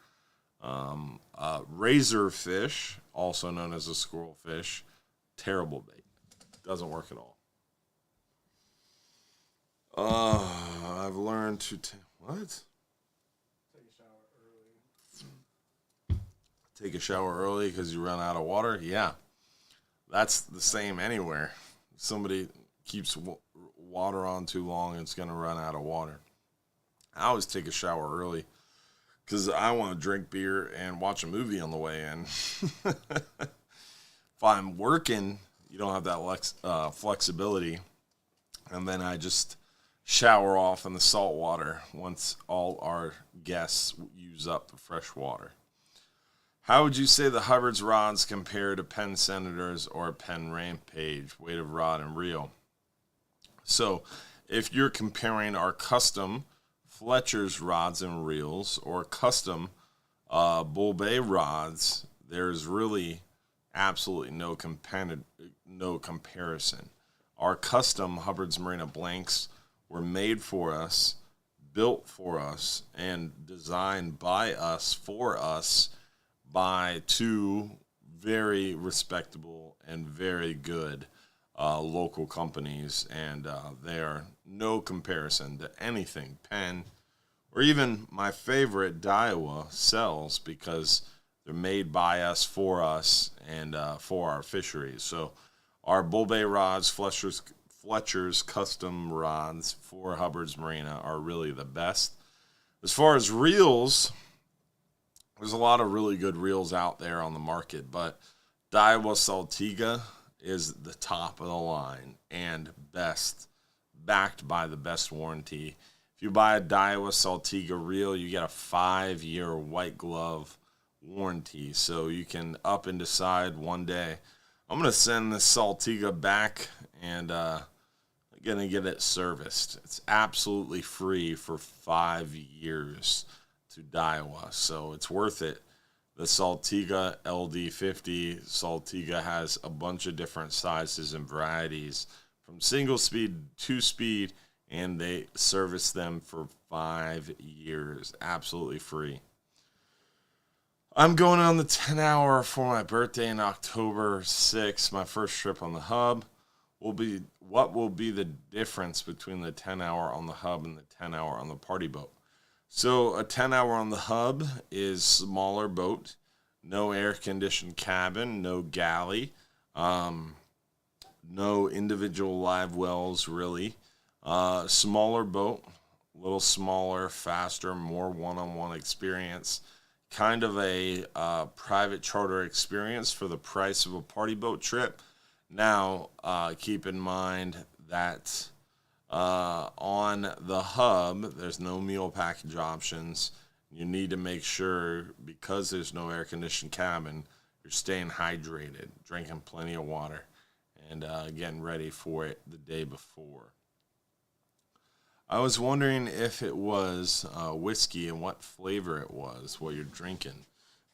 Razor fish, also known as a squirrel fish, terrible bait. Doesn't work at all. I've learned to... What? Take a shower early because you run out of water? Yeah. That's the same anywhere. Somebody keeps water on too long, it's going to run out of water. I always take a shower early because I want to drink beer and watch a movie on the way in. If I'm working, you don't have that flexibility. And then I just shower off in the salt water once all our guests use up the fresh water. How would you say the Hubbard's rods compare to Penn Senators or Penn Rampage, weight of rod and reel? So if you're comparing our custom Fletcher's rods and reels or custom Bull Bay rods, there's really absolutely no comparison. Our custom Hubbard's Marina blanks were made for us, built for us, and designed by us for us by two very respectable and very good local companies, and they are no comparison to anything Penn or even my favorite Daiwa sells, because they're made by us, and for our fisheries. So our Bull Bay rods, Fletcher's custom rods for Hubbard's Marina are really the best. As far as reels, there's a lot of really good reels out there on the market, but Daiwa Saltiga is the top of the line and best, backed by the best warranty. If you buy a Daiwa Saltiga reel, you get a 5-year white glove warranty. So you can up and decide one day, I'm going to send this Saltiga back and I'm going to get it serviced. It's absolutely free for 5 years to Daiwa, so it's worth it. The Saltiga LD50, Saltiga has a bunch of different sizes and varieties, from single speed to 2-speed, and they service them for 5 years, absolutely free. I'm going on the 10-hour for my birthday in October 6th. My first trip on the hub what will be the difference between the 10-hour on the hub and the 10-hour on the party boat. So a 10-hour on the hub is smaller boat, no air-conditioned cabin, no galley, no individual live wells really. Smaller boat, a little smaller, faster, more one-on-one experience. Kind of a private charter experience for the price of a party boat trip. Now, keep in mind that on the hub, there's no meal package options. You need to make sure, because there's no air-conditioned cabin, you're staying hydrated, drinking plenty of water, and getting ready for it the day before. I was wondering if it was whiskey and what flavor it was while you're drinking.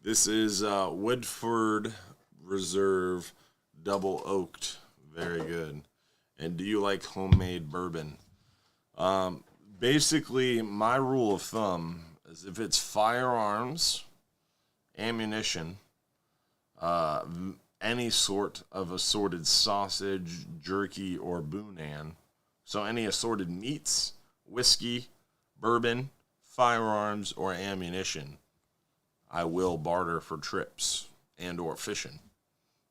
This is Woodford Reserve Double Oaked. Very good. And do you like homemade bourbon? Basically, my rule of thumb is if it's firearms, ammunition, any sort of assorted sausage, jerky, or boudin, so any assorted meats, whiskey, bourbon, firearms, or ammunition, I will barter for trips and or fishing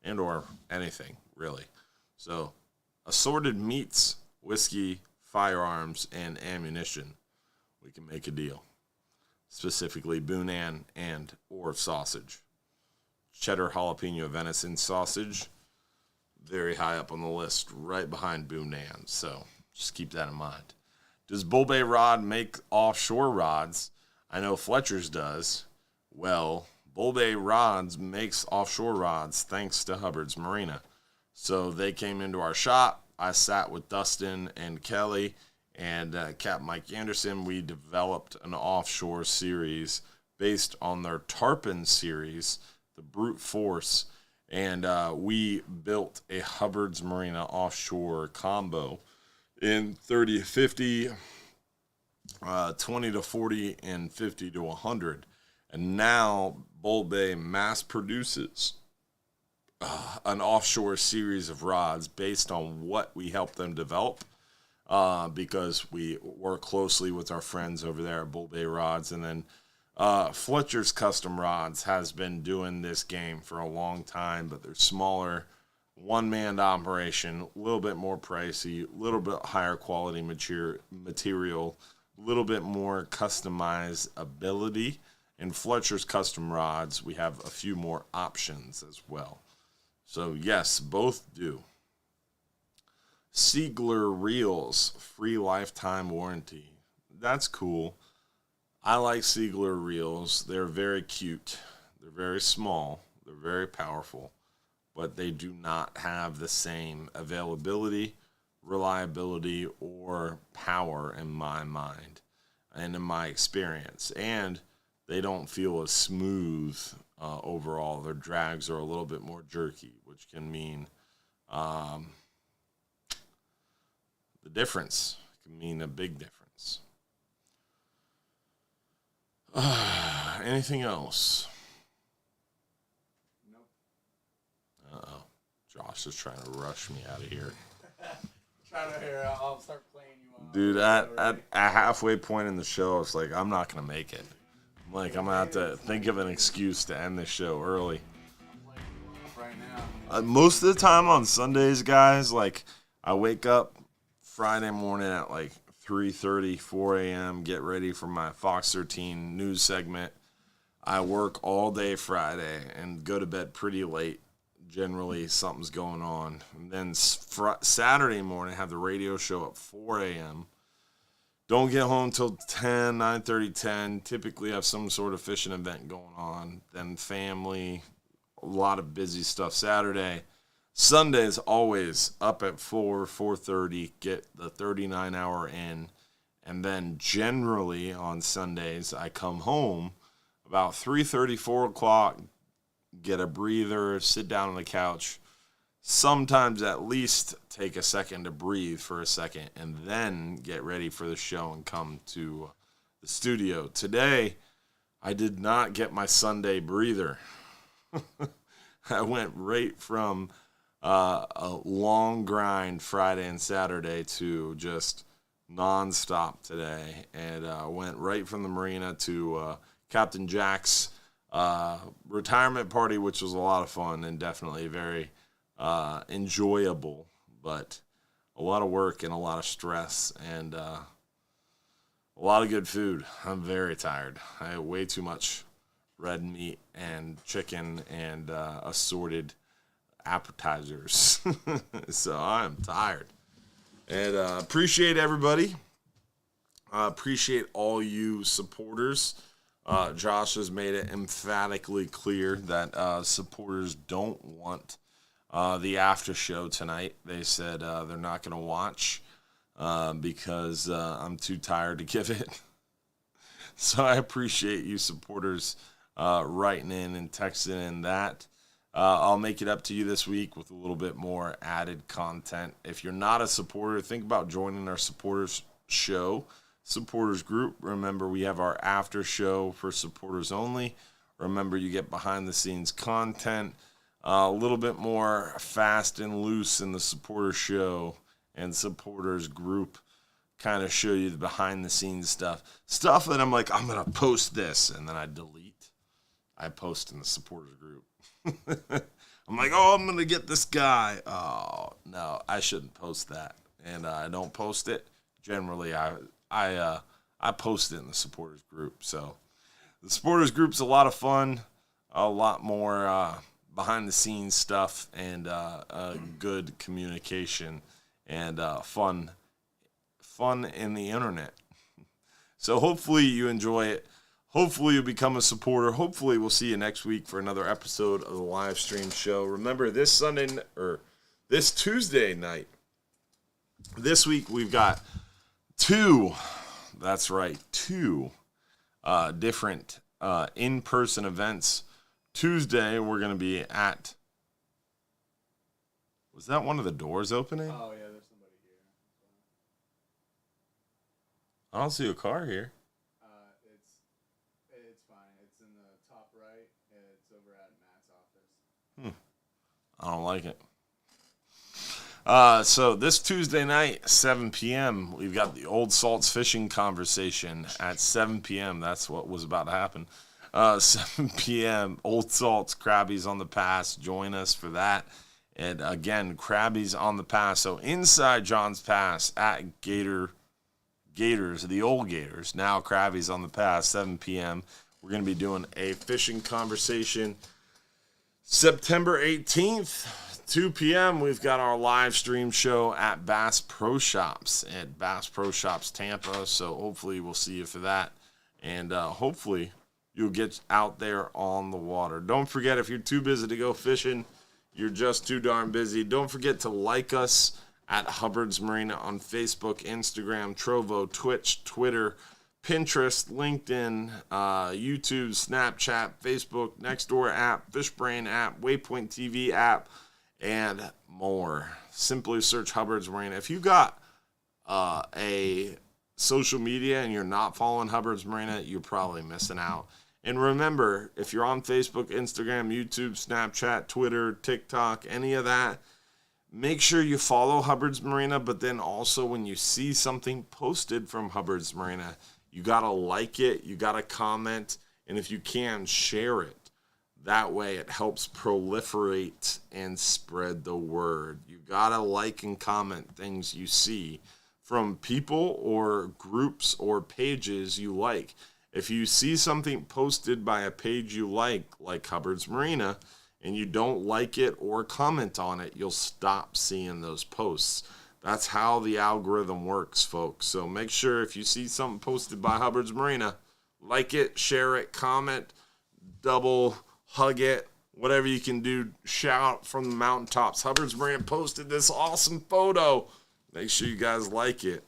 and or anything, really. So assorted meats, whiskey, firearms, and ammunition, we can make a deal. Specifically boudin and or sausage. Cheddar jalapeno venison sausage, very high up on the list, right behind boudin. So just keep that in mind. Does Bull Bay Rod make offshore rods? I know Fletcher's does. Well, Bull Bay Rods makes offshore rods thanks to Hubbard's Marina. So they came into our shop. I sat with Dustin and Kelly and Capt Mike Anderson. We developed an offshore series based on their Tarpon series, the Brute Force. And we built a Hubbard's Marina offshore combo in 30 to 50, 20 to 40, and 50 to 100. And now Bull Bay mass produces an offshore series of rods based on what we helped them develop, because we work closely with our friends over there at Bull Bay Rods. And then Fletcher's Custom Rods has been doing this game for a long time, but they're smaller, one-man operation, a little bit more pricey, a little bit higher quality material, a little bit more customized ability. In Fletcher's Custom Rods, we have a few more options as well. So yes, both do. Siegler Reels, free lifetime warranty. That's cool. I like Siegler Reels. They're very cute. They're very small. They're very powerful. But they do not have the same availability, reliability, or power in my mind and in my experience. And they don't feel as smooth overall. Their drags are a little bit more jerky, which can mean the difference. It can mean a big difference. Anything else? Nope. Uh-oh. Josh is trying to rush me out of here. Trying to hear. I'll start playing you on. Dude, at a halfway point in the show, it's like, I'm not going to make it. I'm going to have to think of an excuse to end the show early. I'm playing you right now. Most of the time on Sundays, guys, like, I wake up Friday morning at like 3:30, 4 a.m., get ready for my Fox 13 news segment. I work all day Friday and go to bed pretty late. generally something's going on. And then Saturday morning, I have the radio show at 4 a.m. Don't get home till 10, 9:30, 10. Typically have some sort of fishing event going on. Then family, a lot of busy stuff Saturday. Sunday is always up at 4:30, get the 39-hour in. And then generally on Sundays, I come home about 3:30, 4 o'clock, get a breather, sit down on the couch, sometimes at least take a second to breathe for a second, and then get ready for the show and come to the studio. Today, I did not get my Sunday breather. I went right from a long grind Friday and Saturday to just nonstop today, and went right from the Marina to Captain Jack's retirement party, which was a lot of fun and definitely very enjoyable, but a lot of work and a lot of stress and a lot of good food. I'm very tired. I ate way too much red meat and chicken and assorted appetizers. So I'm tired. And appreciate everybody. Appreciate all you supporters. Josh has made it emphatically clear that supporters don't want the after show tonight. They said they're not going to watch because I'm too tired to give it. So I appreciate you supporters writing in and texting in that. I'll make it up to you this week with a little bit more added content. If you're not a supporter, think about joining our supporters show, supporters group. Remember, we have our after show for supporters only. Remember, you get behind the scenes content, a little bit more fast and loose in the supporters show and supporters group. Kind of show you the behind the scenes stuff that I'm like, I'm going to post this, and then I delete. I post in the supporters group. I'm like, oh, I'm going to get this guy. Oh, no, I shouldn't post that. And I don't post it. Generally, I post it in the supporters group. So the supporters group's a lot of fun, a lot more behind the scenes stuff, and good communication and fun in the internet. So hopefully you enjoy it. Hopefully you'll become a supporter. Hopefully we'll see you next week for another episode of the live stream show. Remember, this Tuesday night, this week we've got two different in-person events. Tuesday we're going to be at, was that one of the doors opening? Oh, yeah, there's somebody here. I don't see a car here. It's fine. It's in the top right. It's over at Matt's office. I don't like it. So this Tuesday night, 7 p.m., we've got the Old Salts fishing conversation at 7 p.m. That's what was about to happen. 7 p.m., Old Salts, Krabby's on the Pass. Join us for that. And again, Krabby's on the Pass. So inside John's Pass at Gators, the old Gators. Now Krabby's on the Pass, 7 p.m. We're going to be doing a fishing conversation. September 18th, 2 p.m., we've got our live stream show at Bass Pro Shops at Bass Pro Shops Tampa. So hopefully we'll see you for that. And hopefully you'll get out there on the water. Don't forget, if you're too busy to go fishing, you're just too darn busy, don't forget to like us at Hubbard's Marina on Facebook, Instagram, Trovo, Twitch, Twitter, Pinterest, LinkedIn, YouTube, Snapchat, Facebook, Nextdoor app, Fishbrain app, Waypoint TV app, and more. Simply search Hubbard's Marina. If you got a social media and you're not following Hubbard's Marina, you're probably missing out. And remember, if you're on Facebook, Instagram, YouTube, Snapchat, Twitter, TikTok, any of that, make sure you follow Hubbard's Marina, but then also when you see something posted from Hubbard's Marina, you got to like it, you got to comment, and if you can, share it. That way it helps proliferate and spread the word. You got to like and comment things you see from people or groups or pages you like. If you see something posted by a page you like Hubbard's Marina, and you don't like it or comment on it, you'll stop seeing those posts. That's how the algorithm works, folks. So make sure if you see something posted by Hubbard's Marina, like it, share it, comment, double hug it, whatever you can do. Shout from the mountaintops. Hubbard's Marina posted this awesome photo. Make sure you guys like it.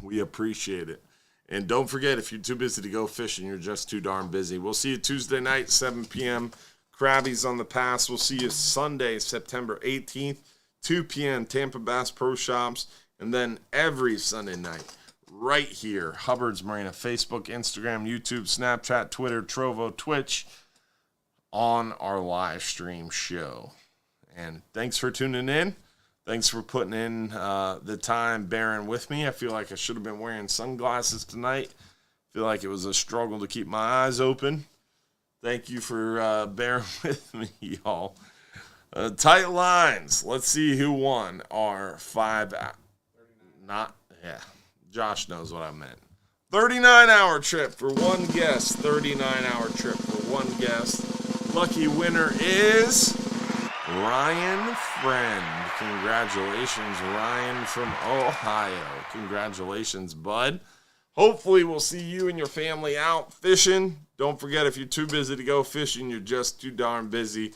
We appreciate it. And don't forget, if you're too busy to go fishing, you're just too darn busy. We'll see you Tuesday night, 7 p.m. Krabby's on the Pass. We'll see you Sunday, September 18th, 2 p.m. Tampa Bass Pro Shops. And then every Sunday night, right here, Hubbard's Marina, Facebook, Instagram, YouTube, Snapchat, Twitter, Trovo, Twitch, on our live stream show. And thanks for tuning in. Thanks for putting in the time bearing with me. I feel like I should have been wearing sunglasses tonight. I feel like it was a struggle to keep my eyes open. Thank you for bearing with me, y'all. Tight lines. Let's see who won our 5 Josh knows what I meant. 39-hour trip for one guest. 39-hour trip for one guest. Lucky winner is Ryan Friend. Congratulations, Ryan from Ohio. Congratulations, bud. Hopefully we'll see you and your family out fishing. Don't forget, if you're too busy to go fishing, you're just too darn busy.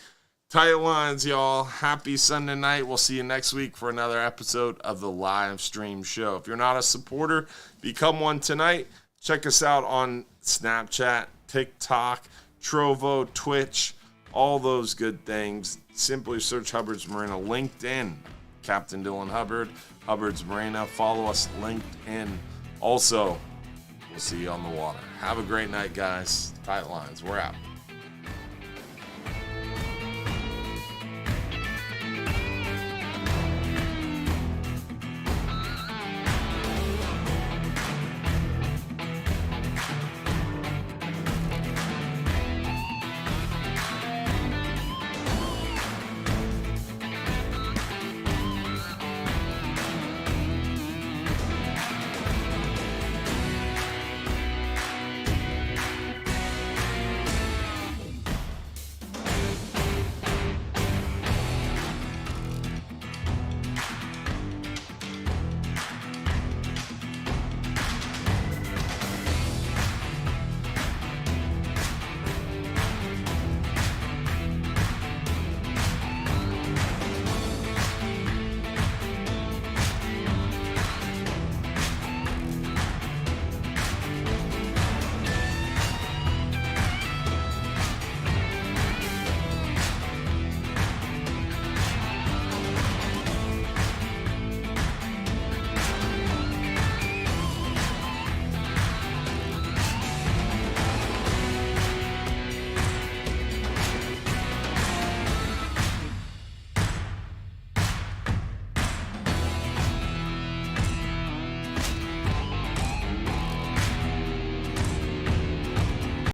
Tight lines, y'all. Happy Sunday night. We'll see you next week for another episode of the live stream show. If you're not a supporter, become one tonight. Check us out on Snapchat, TikTok, Trovo, Twitch, all those good things. Simply search Hubbard's Marina. LinkedIn, Captain Dylan Hubbard, Hubbard's Marina. Follow us, LinkedIn. Also, we'll see you on the water. Have a great night, guys. Tight lines. We're out.